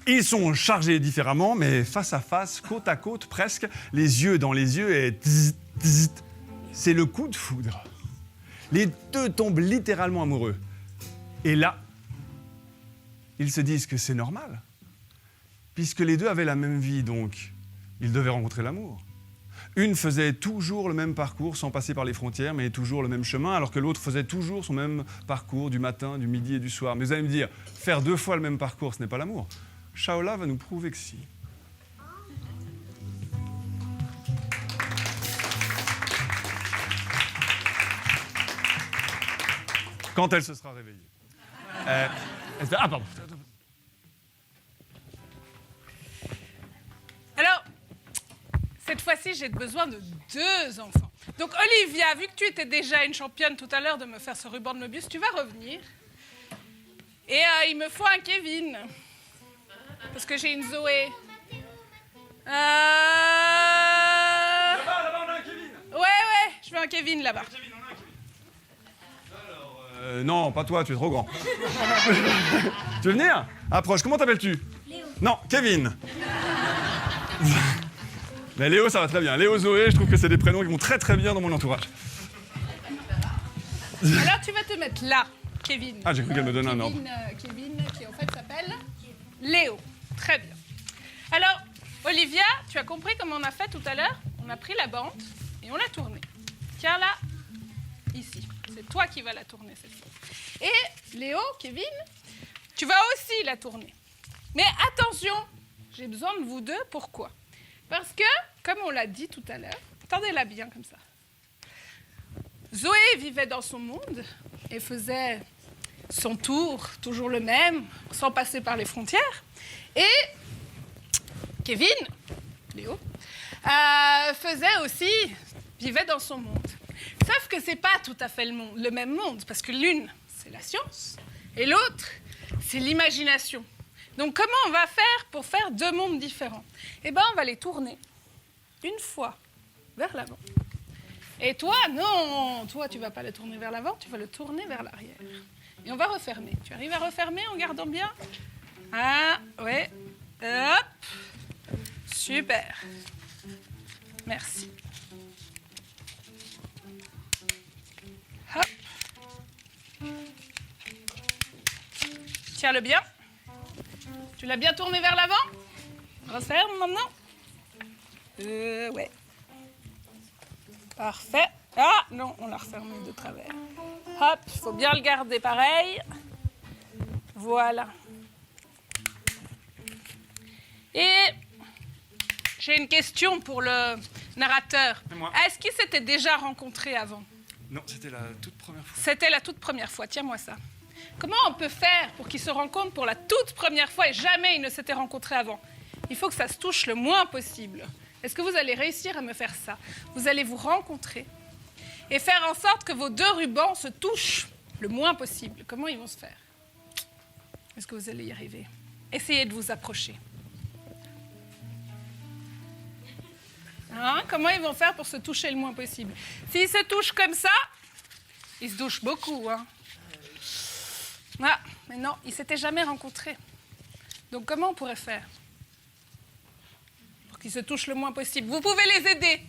Ils sont chargés différemment, mais face à face, côte à côte, presque, les yeux dans les yeux et tzz, tzz. C'est le coup de foudre. Les deux tombent littéralement amoureux. Et là, ils se disent que c'est normal. puisque les deux avaient la même vie, donc ils devaient rencontrer l'amour. Une faisait toujours le même parcours sans passer par les frontières, mais toujours le même chemin, alors que l'autre faisait toujours son même parcours du matin, du midi et du soir. Mais vous allez me dire, faire 2 fois le même parcours, ce n'est pas l'amour. Shaola va nous prouver que si. Quand elle se sera réveillée. Ah, pardon. Alors, cette fois-ci, j'ai besoin de 2 enfants. Donc, Olivia, vu que tu étais déjà une championne tout à l'heure de me faire ce ruban de Möbius, tu vas revenir. Et il me faut un Kevin. Parce que j'ai une Zoé. Là-bas, on a un Kevin. Ouais, je veux un Kevin là-bas. Non, pas toi, tu es trop grand. Tu veux venir? Approche, comment t'appelles-tu? Léo. Non, Kevin. Mais Léo, ça va très bien. Léo, Zoé, je trouve que c'est des prénoms qui vont très très bien dans mon entourage. Alors, tu vas te mettre là, Kevin. Ah, j'ai cru qu'elle me donnait un ordre. Kevin, qui en fait s'appelle Léo. Très bien. Alors, Olivia, tu as compris comment on a fait tout à l'heure? On a pris la bande et on l'a tournée. Tiens-la ici. C'est toi qui vas la tourner cette fois. Et Léo, Kevin, tu vas aussi la tourner. Mais attention, j'ai besoin de vous deux. Pourquoi? Parce que, comme on l'a dit tout à l'heure, tendez-la bien comme ça. Zoé vivait dans son monde et faisait son tour, toujours le même, sans passer par les frontières. Et Kevin, Léo, vivait dans son monde. Sauf que c'est pas tout à fait le même monde, parce que l'une, c'est la science, et l'autre, c'est l'imagination. Donc comment on va faire pour faire 2 mondes différents? Eh bien, on va les tourner une fois vers l'avant. Et toi, non, toi, tu vas pas le tourner vers l'avant, tu vas le tourner vers l'arrière. Et on va refermer. Tu arrives à refermer en gardant bien? Ah, ouais. Hop. Super. Merci. Hop. Tiens-le bien. Tu l'as bien tourné vers l'avant? Referme maintenant. Ouais. Parfait. Ah, non, on l'a refermé de travers. Hop, il faut bien le garder pareil. Voilà. Et j'ai une question pour le narrateur. C'est moi. Est-ce qu'ils s'étaient déjà rencontrés avant? Non, c'était la toute première fois. C'était la toute première fois. Tiens-moi ça. Comment on peut faire pour qu'ils se rencontrent pour la toute première fois et jamais ils ne s'étaient rencontrés avant? Il faut que ça se touche le moins possible. Est-ce que vous allez réussir à me faire ça? Vous allez vous rencontrer et faire en sorte que vos 2 rubans se touchent le moins possible. Comment ils vont se faire? Est-ce que vous allez y arriver? Essayez de vous approcher. Hein? Comment ils vont faire pour se toucher le moins possible? S'ils se touchent comme ça, ils se touchent beaucoup. Hein? Ah, mais non, ils ne s'étaient jamais rencontrés. Donc comment on pourrait faire pour qu'ils se touchent le moins possible? Vous pouvez les aider.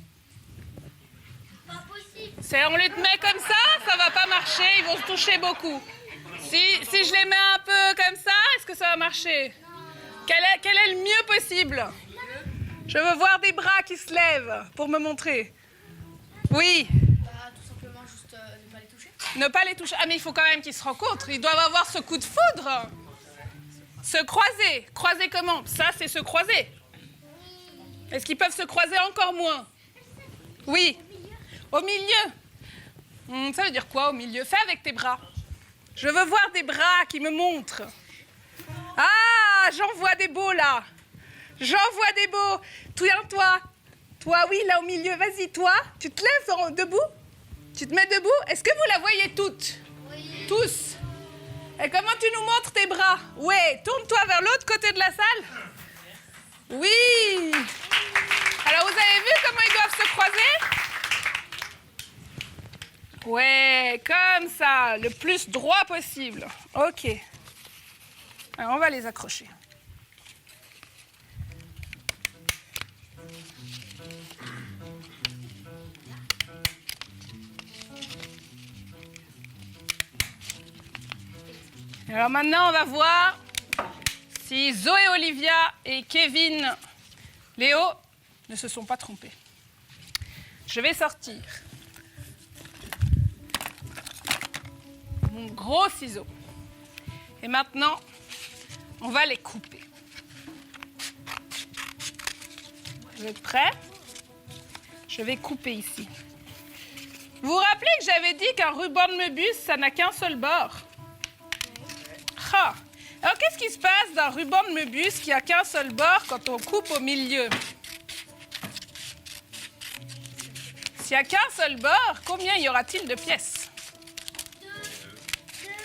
Pas possible. On les met comme ça va pas marcher, ils vont se toucher beaucoup. Si je les mets un peu comme ça, est-ce que ça va marcher? Quel est le mieux possible? Je veux voir des bras qui se lèvent pour me montrer. Oui. Tout simplement juste ne pas les toucher. Ne pas les toucher. Ah, mais il faut quand même qu'ils se rencontrent. Ils doivent avoir ce coup de foudre. Se croiser. Croiser comment? Ça, c'est se croiser. Est-ce qu'ils peuvent se croiser encore moins? Oui. Au milieu. Ça veut dire quoi, au milieu? Fais avec tes bras. Je veux voir des bras qui me montrent. Ah, j'en vois des beaux, là. J'en vois des beaux. Toi. Toi, oui, là, au milieu. Vas-y, toi. Tu te lèves debout? Tu te mets debout? Est-ce que vous la voyez toutes? Oui. Tous. Et comment tu nous montres tes bras? Ouais, tourne-toi vers l'autre côté de la salle. Oui. Alors, vous avez vu comment ils doivent se croiser? Ouais, comme ça, le plus droit possible. OK. Alors, on va les accrocher. Alors maintenant, on va voir si Zoé et Olivia et Kevin, Léo ne se sont pas trompés. Je vais sortir mon gros ciseau. Et maintenant, on va les couper. Vous êtes prêts? Je vais couper ici. Vous vous rappelez que j'avais dit qu'un ruban de Möbius, ça n'a qu'un seul bord? Ah. Alors, qu'est-ce qui se passe d'un ruban de Möbius qui a qu'un seul bord quand on coupe au milieu? S'il n'y a qu'un seul bord, combien y aura-t-il de pièces?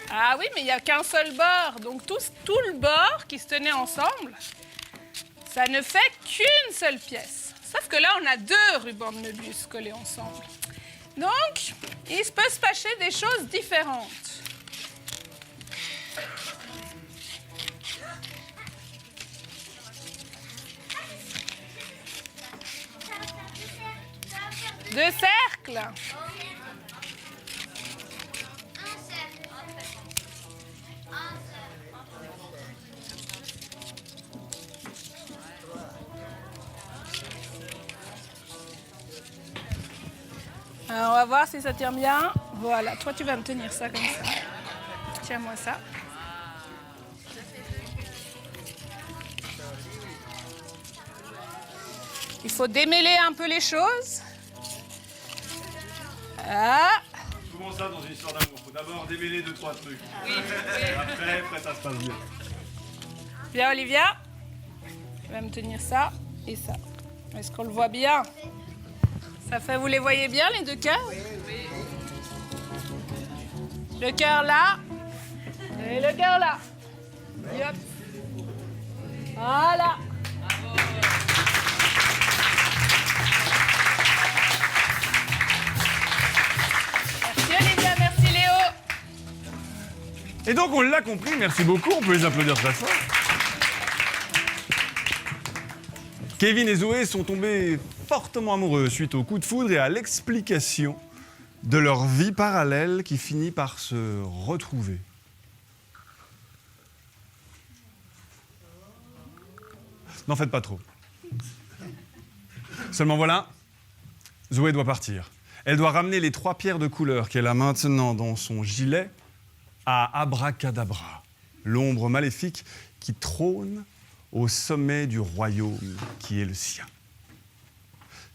Ah oui, mais il n'y a qu'un seul bord. Donc, tout le bord qui se tenait ensemble, ça ne fait qu'une seule pièce. Sauf que là, on a 2 rubans de Möbius collés ensemble. Donc, il peut se passer des choses différentes. Deux cercles. Alors, on va voir si ça tient bien. Voilà, toi tu vas me tenir ça comme ça. Tiens-moi ça. Il faut démêler un peu les choses. Ah. Comment ça dans une histoire d'amour? Faut d'abord démêler 2-3 trucs. Après, ça se passe bien. Bien, Olivia. Tu vas me tenir ça et ça. Est-ce qu'on le voit bien? Ça fait, vous les voyez bien, les 2 cœurs? Oui. Le cœur là. Et le cœur là. Et hop. Voilà. Merci Olivia, merci Léo. Et donc, on l'a compris, merci beaucoup, on peut les applaudir très fort. Kevin et Zoé sont tombés fortement amoureux suite au coup de foudre et à l'explication de leur vie parallèle qui finit par se retrouver. N'en faites pas trop. Seulement voilà, Zoé doit partir. Elle doit ramener les 3 pierres de couleur qu'elle a maintenant dans son gilet à Abracadabra, l'ombre maléfique qui trône au sommet du royaume qui est le sien.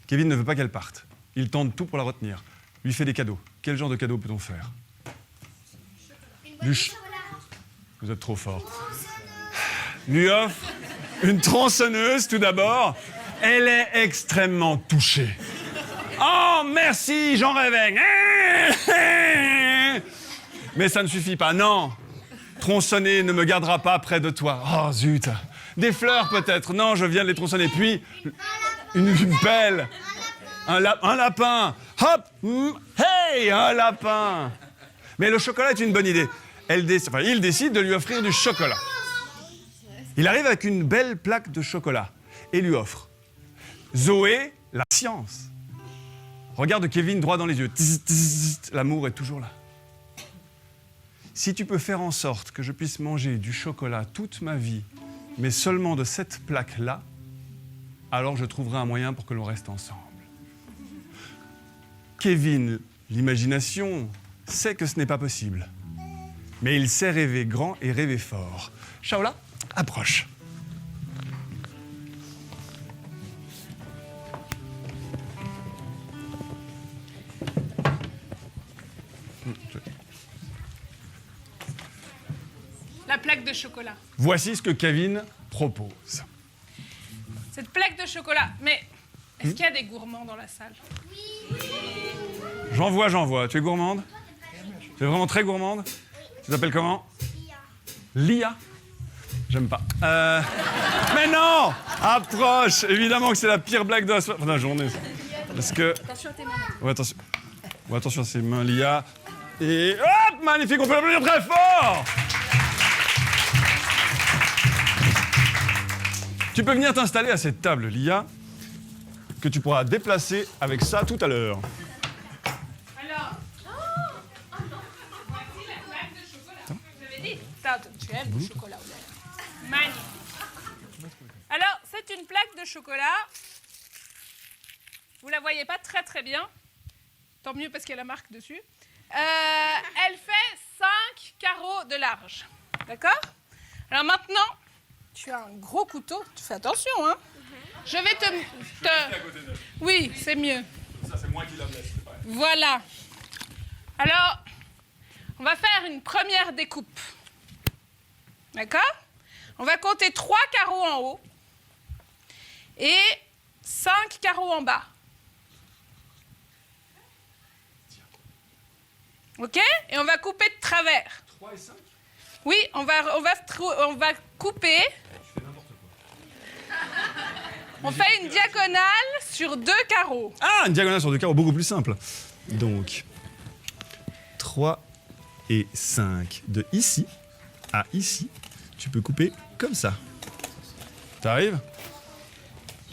Kevin ne veut pas qu'elle parte. Il tente tout pour la retenir. Lui fait des cadeaux. Quel genre de cadeau peut-on faire? Vous êtes trop fort. Lui offre une tronçonneuse tout d'abord. Elle est extrêmement touchée. Oh, merci, j'en rêvais. Mais ça ne suffit pas, non. Tronçonner ne me gardera pas près de toi. Oh, zut. Des fleurs, peut-être. Non, je viens de les tronçonner. Puis, une belle. Un lapin. Hop. Hey, un lapin. Mais le chocolat est une bonne idée. Il décide de lui offrir du chocolat. Il arrive avec une belle plaque de chocolat et lui offre. Zoé, la science. Regarde Kevin droit dans les yeux. L'amour est toujours là. Si tu peux faire en sorte que je puisse manger du chocolat toute ma vie, mais seulement de cette plaque-là, alors je trouverai un moyen pour que l'on reste ensemble. Kevin, l'imagination, sait que ce n'est pas possible. Mais il sait rêver grand et rêver fort. Shaola, approche. La plaque de chocolat. Voici ce que Kevin propose. Cette plaque de chocolat. Mais est-ce qu'il y a des gourmands dans la salle? J'en vois. Tu es gourmande? Tu es vraiment très gourmande? Tu t'appelles comment? Lia. J'aime pas. Mais non! Approche! Évidemment que c'est la pire blague de la journée. Parce que... Attention à tes mains. Ouais, attention. Ouais, attention à ses mains, Lia. Et hop! Magnifique, on peut l'applaudir très fort! Tu peux venir t'installer à cette table, Lia, que tu pourras déplacer avec ça tout à l'heure. Alors, voici la plaque de chocolat. Vous avez dit, tu aimes le chocolat au lait. Magnifique. Alors, fabrique une plaque de chocolat. Vous la voyez pas très très bien. Tant mieux parce qu'il y a la marque dessus. Elle fait 5 carreaux de large. D'accord? Alors maintenant, tu as un gros couteau. Tu fais attention, hein? Je vais te... Oui, c'est mieux. Ça, c'est moi qui la blesse. Voilà. Alors, on va faire une première découpe. D'accord? On va compter 3 carreaux en haut et 5 carreaux en bas. OK? Et on va couper de travers. 3 et 5? Oui, on va couper. Tu fais n'importe quoi. On fait une diagonale sur 2 carreaux. Ah, une diagonale sur 2 carreaux, beaucoup plus simple. Donc, 3 et 5. De ici à ici, tu peux couper comme ça. T'arrives?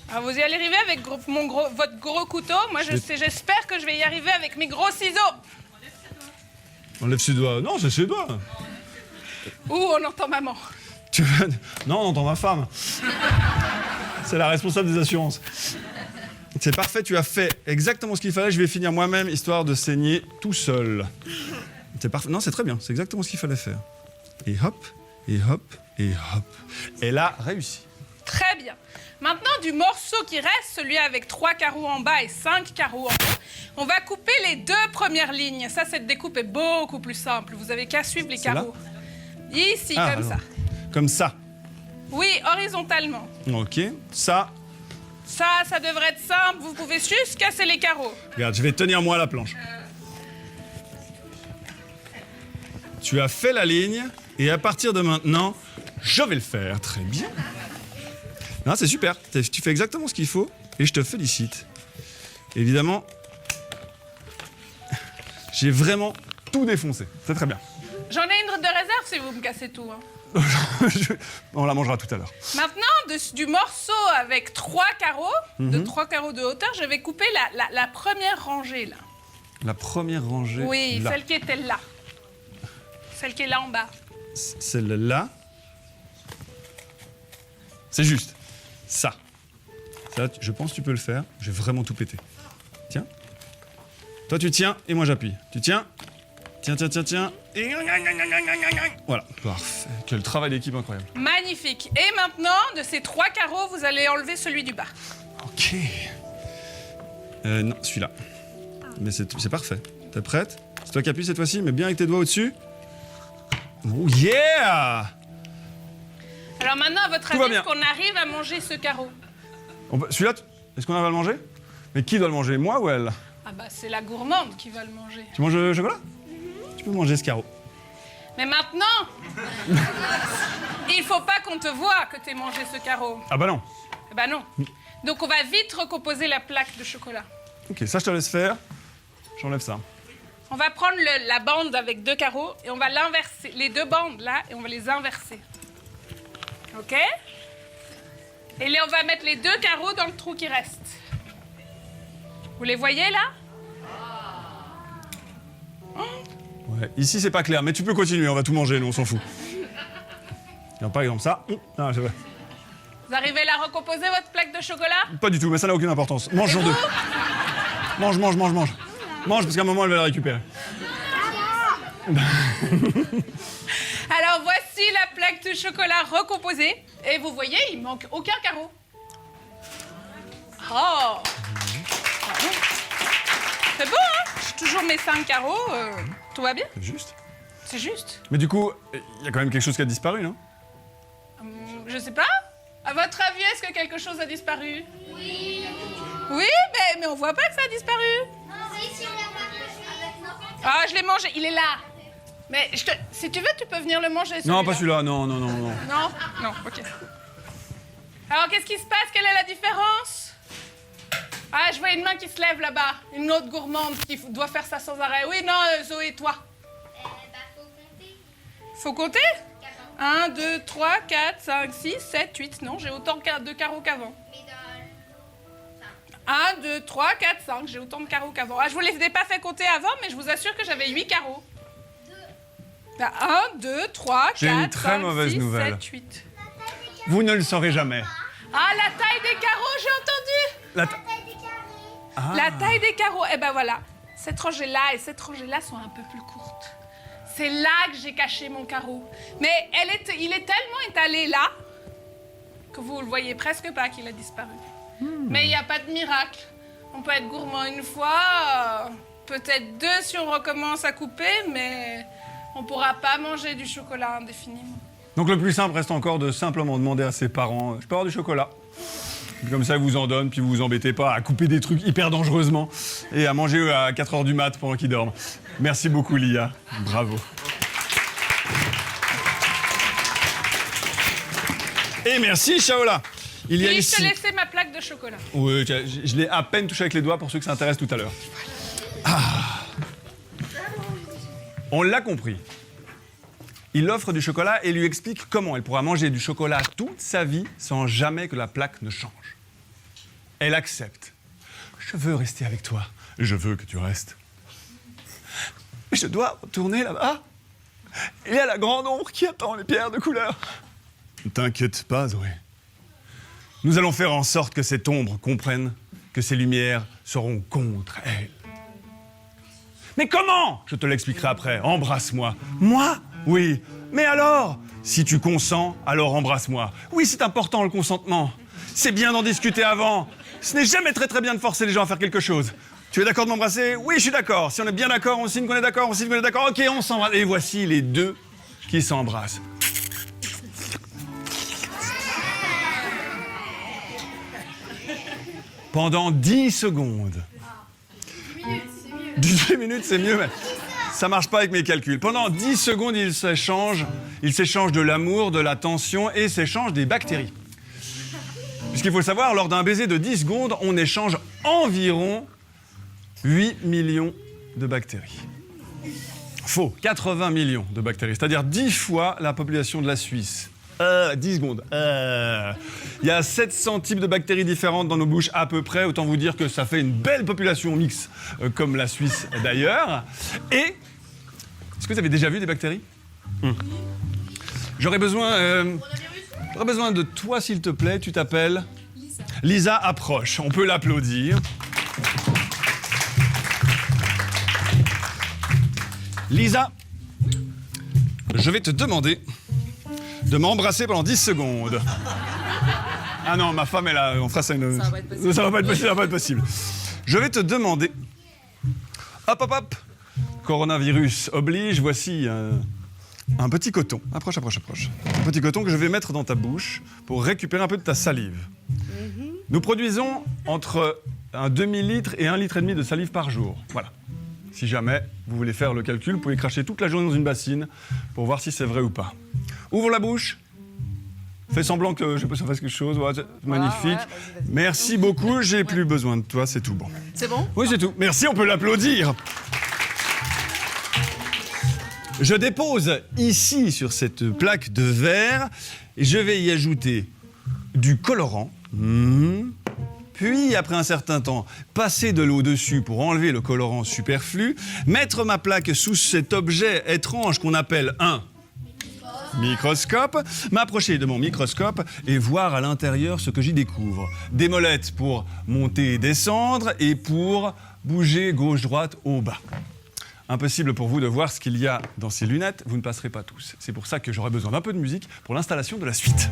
Alors vous y allez arriver avec votre gros couteau. Moi, j'espère que je vais y arriver avec mes gros ciseaux. Enlève ses doigts. Non, c'est ses doigts. Ouh, on entend maman. Tu veux... Non, on entend ma femme. C'est la responsable des assurances. C'est parfait, tu as fait exactement ce qu'il fallait. Je vais finir moi-même, histoire de saigner tout seul. C'est parfait. Non, c'est très bien. C'est exactement ce qu'il fallait faire. Et hop, et hop, et hop. Elle a réussi. Très bien. Maintenant, du morceau qui reste, celui avec 3 carreaux en bas et 5 carreaux en haut, on va couper les 2 premières lignes. Ça, cette découpe est beaucoup plus simple. Vous avez qu'à suivre les carreaux. Ici, comme alors. ça. Comme ça. Oui, horizontalement. Ok. Ça. Ça devrait être simple. Vous pouvez juste casser les carreaux. Regarde, je vais tenir moi la planche. Tu as fait la ligne et à partir de maintenant, je vais le faire. Très bien. Non, c'est super. Tu fais exactement ce qu'il faut et je te félicite. Évidemment, j'ai vraiment tout défoncé. C'est très bien. J'en ai une de réserve si vous me cassez tout. Hein. On la mangera tout à l'heure. Maintenant, du morceau avec 3 carreaux, de 3 carreaux de hauteur, je vais couper la première rangée, là. La première rangée. Oui, là. celle qui était là. Celle qui est là en bas. Celle-là. C'est juste. Ça, je pense que tu peux le faire. Je vais vraiment tout péter. Tiens. Toi, tu tiens et moi, j'appuie. Tu tiens. Tiens. Et... Voilà, parfait. Quel travail d'équipe incroyable. Magnifique. Et maintenant, de ces 3 carreaux, vous allez enlever celui du bas. Ok. Non, celui-là. Mais c'est parfait. T'es prête? C'est toi qui appuies cette fois-ci, mais bien avec tes doigts au-dessus. Oh yeah! Alors maintenant, à votre Tout va avis, bien. est-ce qu'on arrive à manger ce carreau? Celui-là, est-ce qu'on arrive à le manger? Mais qui doit le manger, moi ou elle? Ah bah, c'est la gourmande qui va le manger. Tu manges le chocolat? Tu peux manger ce carreau. Mais maintenant, il faut pas qu'on te voie que t'aies mangé ce carreau. Ah bah non. Eh bah non. Donc on va vite recomposer la plaque de chocolat. Ok, ça je te laisse faire. J'enlève ça. On va prendre la bande avec 2 carreaux et on va l'inverser. Les 2 bandes là, et on va les inverser. Ok? Et là, on va mettre les 2 carreaux dans le trou qui reste. Vous les voyez là? Ouais, ici c'est pas clair, mais tu peux continuer, on va tout manger, nous on s'en fout. Alors, par exemple ça. Ah, c'est vrai. Vous arrivez à recomposer votre plaque de chocolat? Pas du tout, mais ça n'a aucune importance. Mange sur Et 2. vous? Mange. Mange parce qu'à un moment elle va la récupérer. Alors voici la plaque de chocolat recomposée. Et vous voyez, il manque aucun carreau. Oh! C'est beau, hein? J'ai toujours mes 5 carreaux. Tout va bien? C'est juste. C'est juste. Mais du coup, il y a quand même quelque chose qui a disparu, non? Je sais pas. À votre avis, est-ce que quelque chose a disparu? Oui. Oui, mais on voit pas que ça a disparu. Si, on l'a pas mangé. Ah, je l'ai mangé, il est là. Mais si tu veux, tu peux venir le manger. Non, pas celui-là. celui-là, non. Non? Non, ok. Alors, qu'est-ce qui se passe? Quelle est la différence? Ah, je vois une main qui se lève là-bas. Une autre gourmande qui doit faire ça sans arrêt. Oui, non, Zoé, toi. Faut compter. Faut compter? 1, 2, 3, 4, 5, 6, 7, 8. Non, j'ai autant de carreaux qu'avant. Mais dans 1, 2, 3, 4, 5. J'ai autant de carreaux qu'avant. Ah, je vous les ai pas fait compter avant, mais je vous assure que j'avais 8 carreaux. 1, 2, 3, 4, J'ai une très 5, mauvaise 6, nouvelle. 7, 8. Vous ne le saurez jamais. Ah, la taille des carreaux, j'ai entendu. La La taille des carreaux. Eh ben voilà, cette rangée-là et cette rangée-là sont un peu plus courtes. C'est là que j'ai caché mon carreau. Mais il est tellement étalé là que vous le voyez presque pas qu'il a disparu. Mais il n'y a pas de miracle. On peut être gourmand une fois, peut-être deux si on recommence à couper, mais on ne pourra pas manger du chocolat indéfiniment. Donc le plus simple reste encore de simplement demander à ses parents « Je peux avoir du chocolat ?» Comme ça, ils vous en donnent, puis vous vous embêtez pas à couper des trucs hyper dangereusement et à manger à 4h du mat pendant qu'ils dorment. Merci beaucoup, Lia. Bravo. Et merci, Shaola. Il y a Et ici... je te laissais ma plaque de chocolat. Oui, je l'ai à peine touché avec les doigts pour ceux que ça intéresse tout à l'heure. Ah. On l'a compris. Il offre du chocolat et lui explique comment elle pourra manger du chocolat toute sa vie sans jamais que la plaque ne change. Elle accepte. Je veux rester avec toi. Je veux que tu restes. Mais je dois retourner là-bas. Il y a la grande ombre qui attend les pierres de couleur. Ne t'inquiète pas, Zoé. Nous allons faire en sorte que cette ombre comprenne que ces lumières seront contre elle. Mais comment? Je te l'expliquerai après. Embrasse-moi. Moi? Oui. Mais alors? Si tu consens, alors embrasse-moi. Oui, c'est important le consentement. C'est bien d'en discuter avant. Ce n'est jamais très bien de forcer les gens à faire quelque chose. Tu es d'accord de m'embrasser? Oui, je suis d'accord. Si on est bien d'accord, on signe qu'on est d'accord, on signe qu'on est d'accord. Ok, on s'embrasse. Et voici les deux qui s'embrassent. Pendant 10 secondes. 10 minutes, c'est mieux, mais ça marche pas avec mes calculs. Pendant 10 secondes, ils s'échangent de l'amour, de la tension et s'échangent des bactéries. Puisqu'il faut le savoir, lors d'un baiser de 10 secondes, on échange environ 8 millions de bactéries. Faux, 80 millions de bactéries, c'est-à-dire 10 fois la population de la Suisse. 10 secondes. Il y a 700 types de bactéries différentes dans nos bouches à peu près. Autant vous dire que ça fait une belle population mixte, comme la Suisse d'ailleurs. Et, est-ce que vous avez déjà vu des bactéries? J'aurais besoin de toi, s'il te plaît. Tu t'appelles Lisa approche. On peut l'applaudir. Lisa, je vais te demander de m'embrasser pendant 10 secondes. Ah non, ma femme, on fera ça une... Ça va pas être possible. Je vais te demander... Hop. Coronavirus oblige, voici un petit coton. Approche. Un petit coton que je vais mettre dans ta bouche pour récupérer un peu de ta salive. Nous produisons entre un demi-litre et 1,5 litre de salive par jour. Voilà. Si jamais vous voulez faire le calcul, vous pouvez cracher toute la journée dans une bassine pour voir si c'est vrai ou pas. Ouvre la bouche. Fais semblant que je fasse quelque chose. Voilà, magnifique. Ouais, vas-y. Merci beaucoup. J'ai plus besoin de toi. C'est tout bon. C'est bon? Oui, c'est tout. Merci, on peut l'applaudir. Je dépose ici, sur cette plaque de verre, et je vais y ajouter du colorant. Puis, après un certain temps, passer de l'eau dessus pour enlever le colorant superflu, mettre ma plaque sous cet objet étrange qu'on appelle un microscope, m'approcher de mon microscope et voir à l'intérieur ce que j'y découvre. Des molettes pour monter et descendre et pour bouger gauche-droite au bas. Impossible pour vous de voir ce qu'il y a dans ces lunettes, vous ne passerez pas tous. C'est pour ça que j'aurai besoin d'un peu de musique pour l'installation de la suite.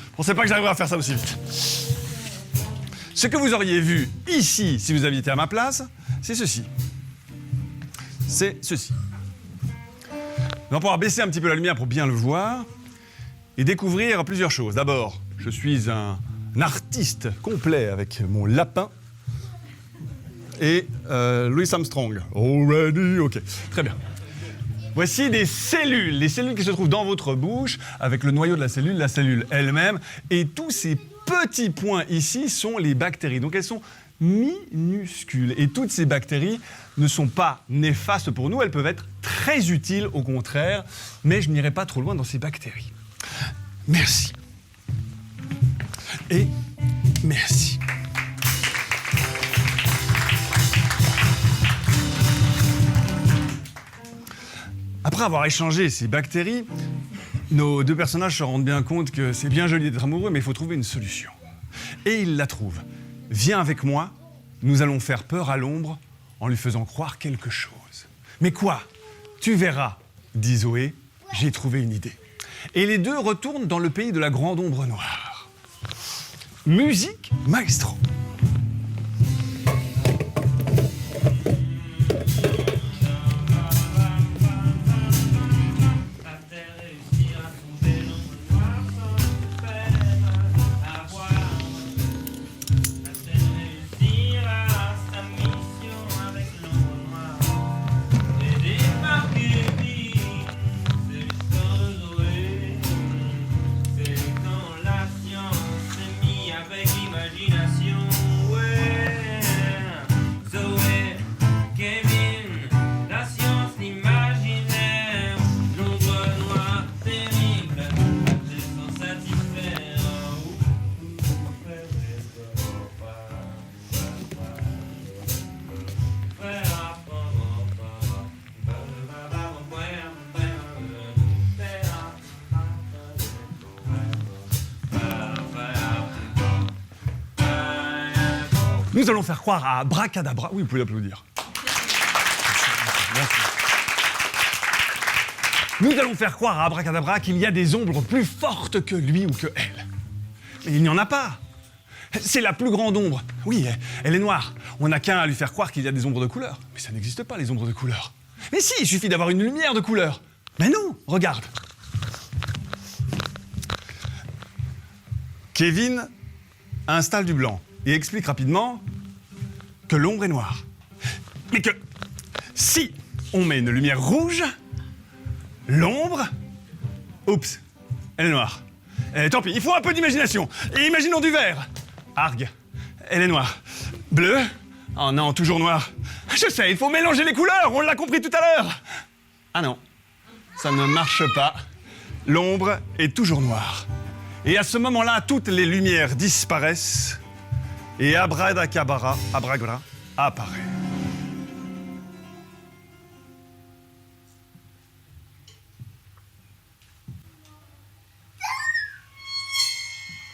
Je ne pensais pas que j'arriverais à faire ça aussi vite. Ce que vous auriez vu ici, si vous aviez été à ma place, c'est ceci. C'est ceci. On va pouvoir baisser un petit peu la lumière pour bien le voir et découvrir plusieurs choses. D'abord, je suis un artiste complet avec mon lapin et Louis Armstrong. Already, ok, très bien. Voici des cellules, les cellules qui se trouvent dans votre bouche, avec le noyau de la cellule elle-même, et tous ces petits points ici sont les bactéries. Donc elles sont minuscules, et toutes ces bactéries ne sont pas néfastes pour nous, elles peuvent être très utiles au contraire, mais je n'irai pas trop loin dans ces bactéries. Merci. Et merci. Après avoir échangé ces bactéries, nos deux personnages se rendent bien compte que c'est bien joli d'être amoureux, mais il faut trouver une solution. Et ils la trouvent. Viens avec moi, nous allons faire peur à l'ombre en lui faisant croire quelque chose. Mais quoi? Tu verras, dit Zoé, j'ai trouvé une idée. Et les deux retournent dans le pays de la grande ombre noire. Musique maestro. Nous allons faire croire à Abracadabra... Oui, vous pouvez l'applaudir. Nous allons faire croire à Abracadabra qu'il y a des ombres plus fortes que lui ou que elle. Mais il n'y en a pas. C'est la plus grande ombre. Oui, elle est noire. On n'a qu'à lui faire croire qu'il y a des ombres de couleur. Mais ça n'existe pas, les ombres de couleur. Mais si, il suffit d'avoir une lumière de couleur. Mais non, regarde. Kevin installe du blanc et explique rapidement que l'ombre est noire. Mais que si on met une lumière rouge, l'ombre... Oups, elle est noire. Tant pis, il faut un peu d'imagination. Et imaginons du vert. Argue, elle est noire. Bleu, oh non, toujours noir. Je sais, il faut mélanger les couleurs, on l'a compris tout à l'heure. Ah non, ça ne marche pas. L'ombre est toujours noire. Et à ce moment-là, toutes les lumières disparaissent et Abracadabra apparaît.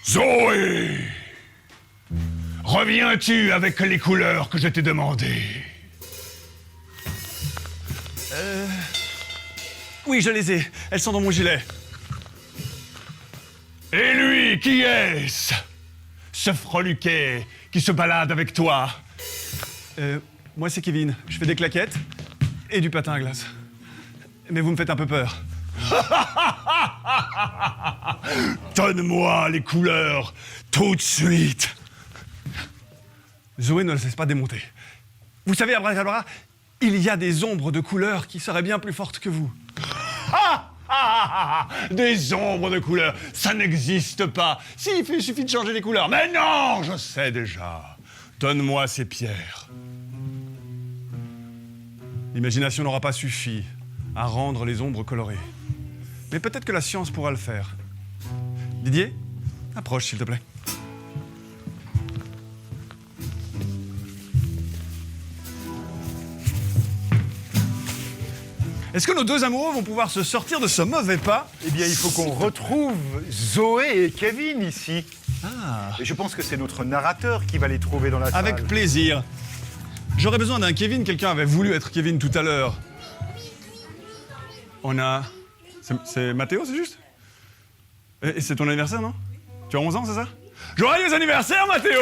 Zoé! Reviens-tu avec les couleurs que je t'ai demandées? Oui, je les ai. Elles sont dans mon gilet. Et lui, qui est-ce? Ce freluquet qui se balade avec toi? Moi, c'est Kevin. Je fais des claquettes et du patin à glace. Mais vous me faites un peu peur. Donne-moi les couleurs, tout de suite. Zoé ne le laisse pas démonter. Vous savez, Abracadabra, il y a des ombres de couleurs qui seraient bien plus fortes que vous. Des ombres de couleurs, ça n'existe pas. Si, il suffit de changer les couleurs. Mais non, je sais déjà. Donne-moi ces pierres. L'imagination n'aura pas suffi à rendre les ombres colorées. Mais peut-être que la science pourra le faire. Didier, approche, s'il te plaît. Est-ce que nos deux amoureux vont pouvoir se sortir de ce mauvais pas? Eh bien, il faut qu'on retrouve Zoé et Kevin ici. Ah. Et je pense que c'est notre narrateur qui va les trouver dans la salle. Avec plaisir. J'aurais besoin d'un Kevin. Quelqu'un avait voulu être Kevin tout à l'heure. On a... C'est Mathéo, c'est juste? Et c'est ton anniversaire, non? Tu as 11 ans, c'est ça? Joyeux anniversaire, Mathéo!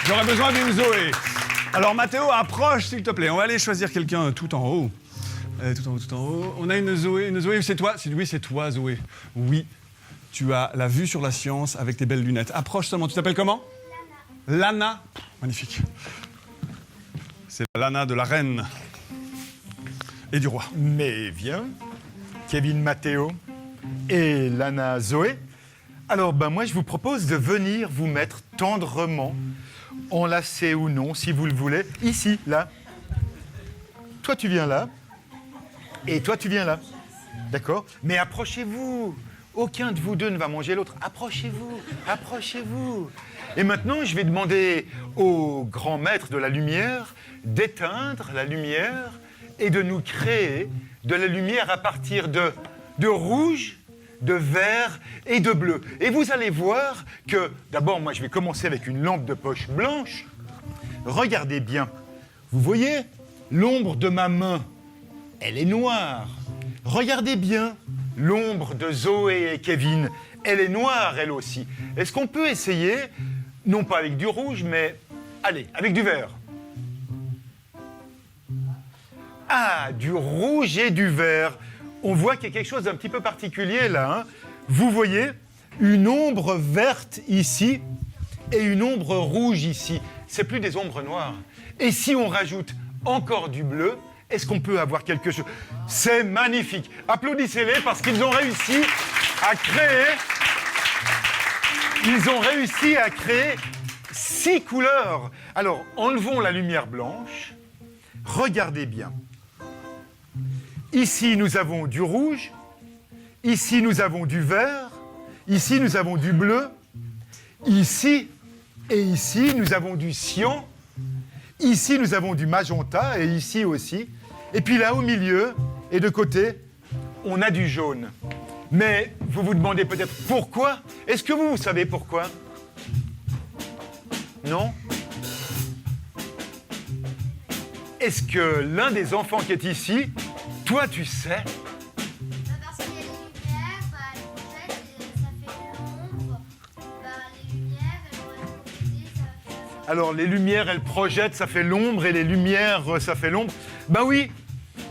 J'aurais besoin d'une Zoé. Alors, Mathéo, approche, s'il te plaît. On va aller choisir quelqu'un tout en haut. Tout en haut. On a une Zoé. Une Zoé, c'est toi? Oui, c'est toi, Zoé. Oui. Tu as la vue sur la science avec tes belles lunettes. Approche seulement. Tu t'appelles comment? Lana. Magnifique. C'est Lana de la reine. et du roi. Mais viens, Kevin Matteo et Lana Zoé. Alors, moi, je vous propose de venir vous mettre tendrement, enlacés ou non, si vous le voulez, ici, là. Toi, tu viens là, et toi, tu viens là. D'accord? Mais approchez-vous. Aucun de vous deux ne va manger l'autre. Approchez-vous, approchez-vous. Et maintenant, je vais demander au grand maître de la lumière d'éteindre la lumière et de nous créer de la lumière à partir de rouge, de vert et de bleu. Et vous allez voir que, d'abord, moi, je vais commencer avec une lampe de poche blanche. Regardez bien. Vous voyez, l'ombre de ma main, elle est noire. Regardez bien, l'ombre de Zoé et Kevin, elle est noire, elle aussi. Est-ce qu'on peut essayer, non pas avec du rouge, mais, allez, avec du vert? Ah, du rouge et du vert. On voit qu'il y a quelque chose d'un petit peu particulier là. Hein. Vous voyez une ombre verte ici et une ombre rouge ici. C'est plus des ombres noires. Et si on rajoute encore du bleu, est-ce qu'on peut avoir quelque chose? C'est magnifique. Applaudissez-les parce qu'ils ont réussi à créer... Ils ont réussi à créer 6 couleurs. Alors, enlevons la lumière blanche. Regardez bien. Ici, nous avons du rouge. Ici, nous avons du vert. Ici, nous avons du bleu. Ici et ici, nous avons du cyan. Ici, nous avons du magenta et ici aussi. Et puis là, au milieu et de côté, on a du jaune. Mais vous vous demandez peut-être pourquoi? Est-ce que vous savez pourquoi? Non? Est-ce que l'un des enfants qui est ici, toi, tu sais? Parce qu'il y a les lumières, elles projettent et ça fait l'ombre. Les lumières, elles vont être projetées, ça va faire... Alors, les lumières, elles projettent, ça fait l'ombre, et les lumières, ça fait l'ombre. Ben oui,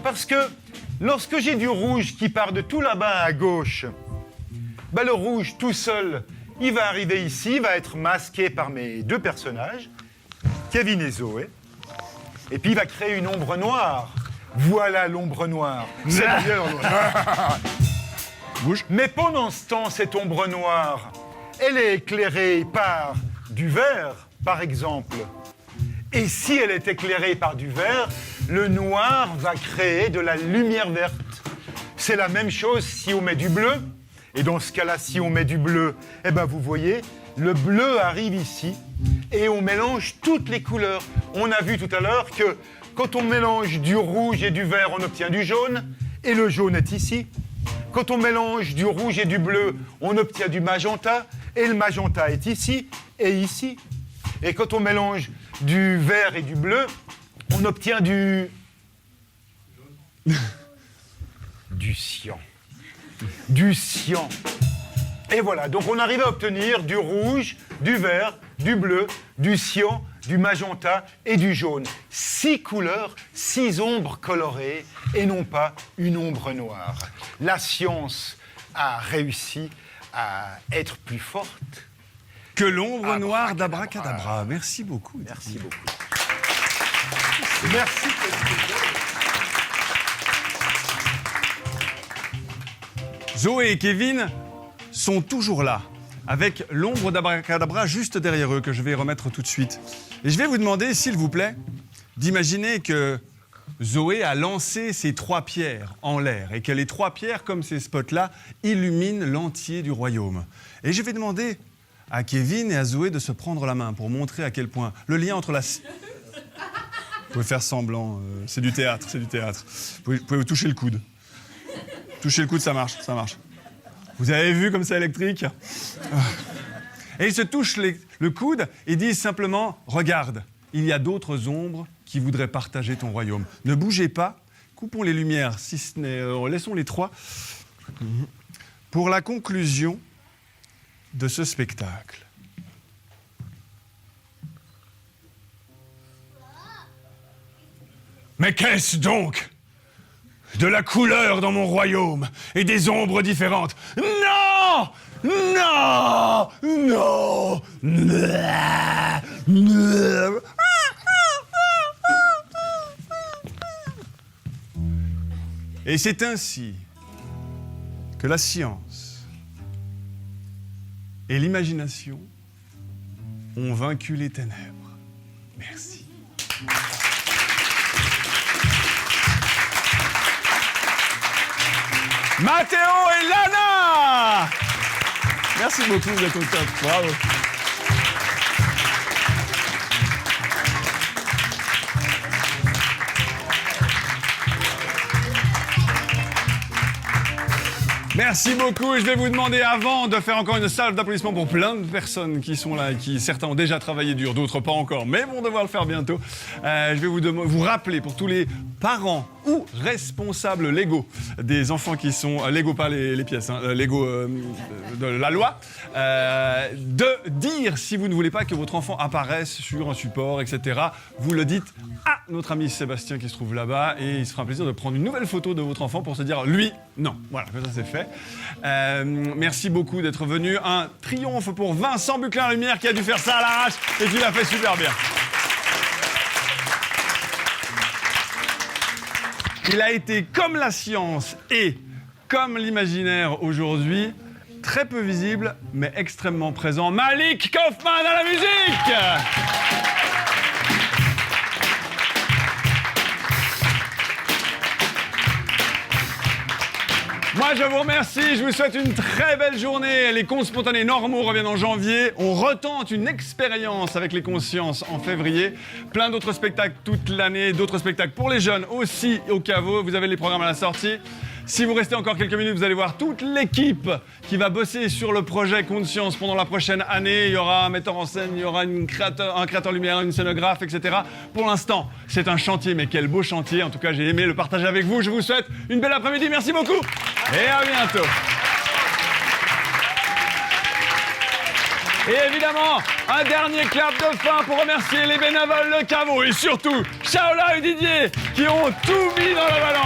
parce que lorsque j'ai du rouge qui part de tout là-bas à gauche, le rouge tout seul, il va arriver ici, il va être masqué par mes deux personnages, Kevin et Zoé, et puis il va créer une ombre noire. Voilà l'ombre noire. C'est d'ailleurs... Bouge. Mais pendant ce temps, cette ombre noire, elle est éclairée par du vert, par exemple. Et si elle est éclairée par du vert, le noir va créer de la lumière verte. C'est la même chose si on met du bleu. Et dans ce cas-là, si on met du bleu, vous voyez, le bleu arrive ici et on mélange toutes les couleurs. On a vu tout à l'heure que quand on mélange du rouge et du vert, on obtient du jaune. Et le jaune est ici. Quand on mélange du rouge et du bleu, on obtient du magenta. Et le magenta est ici et ici. Et quand on mélange du vert et du bleu, on obtient du cyan. Du cyan. Et voilà, donc on arrive à obtenir du rouge, du vert, du bleu, du cyan, du magenta et du jaune. 6 couleurs, 6 ombres colorées et non pas une ombre noire. La science a réussi à être plus forte que l'ombre noire d'Abracadabra. Merci beaucoup. Merci beaucoup. Merci. Zoé et Kevin sont toujours là, avec l'ombre d'Abracadabra juste derrière eux, que je vais remettre tout de suite. Et je vais vous demander, s'il vous plaît, d'imaginer que Zoé a lancé ses 3 pierres en l'air et que les 3 pierres, comme ces spots-là, illuminent l'entier du royaume. Et je vais demander à Kevin et à Zoé de se prendre la main pour montrer à quel point le lien entre la... Vous pouvez faire semblant, c'est du théâtre, c'est du théâtre. Vous pouvez toucher le coude. Toucher le coude, ça marche, ça marche. Vous avez vu comme c'est électrique? Et ils se touchent le coude et disent simplement « Regarde, il y a d'autres ombres qui voudraient partager ton royaume. Ne bougez pas, coupons les lumières, si ce n'est... laissons les 3. Pour la conclusion de ce spectacle. Mais qu'est-ce donc? De la couleur dans mon royaume et des ombres différentes. Non! Non! Non! Et c'est ainsi que la science et l'imagination ont vaincu les ténèbres. Merci. Mathéo et Lana! Merci beaucoup, vous êtes au top. Bravo. Merci beaucoup. Je vais vous demander, avant de faire encore une salve d'applaudissements pour plein de personnes qui sont là, qui certains ont déjà travaillé dur, d'autres pas encore, mais vont devoir le faire bientôt. Je vais vous rappeler pour tous les parents ou responsables légaux des enfants qui sont légaux, pas les pièces, hein, légaux de la loi, de dire si vous ne voulez pas que votre enfant apparaisse sur un support, etc. Vous le dites à notre ami Sébastien qui se trouve là-bas et il se fera un plaisir de prendre une nouvelle photo de votre enfant pour se dire lui, non. Voilà, comme ça c'est fait. Merci beaucoup d'être venu. Un triomphe pour Vincent Buclin-Lumière qui a dû faire ça à l'arrache et qui l'a fait super bien. Il a été comme la science et comme l'imaginaire aujourd'hui, très peu visible mais extrêmement présent. Malik Kaufman à la musique! Moi, je vous remercie, je vous souhaite une très belle journée. Les contes spontanés normaux reviennent en janvier. On retente une expérience avec les consciences en février. Plein d'autres spectacles toute l'année, d'autres spectacles pour les jeunes aussi au caveau. Vous avez les programmes à la sortie. Si vous restez encore quelques minutes, vous allez voir toute l'équipe qui va bosser sur le projet Conscience pendant la prochaine année. Il y aura un metteur en scène, il y aura un créateur lumière, une scénographe, etc. Pour l'instant, c'est un chantier, mais quel beau chantier. En tout cas, j'ai aimé le partager avec vous. Je vous souhaite une belle après-midi. Merci beaucoup et à bientôt. Et évidemment, un dernier clap de fin pour remercier les bénévoles, le caveau et surtout Shaola et Didier qui ont tout mis dans la valeur.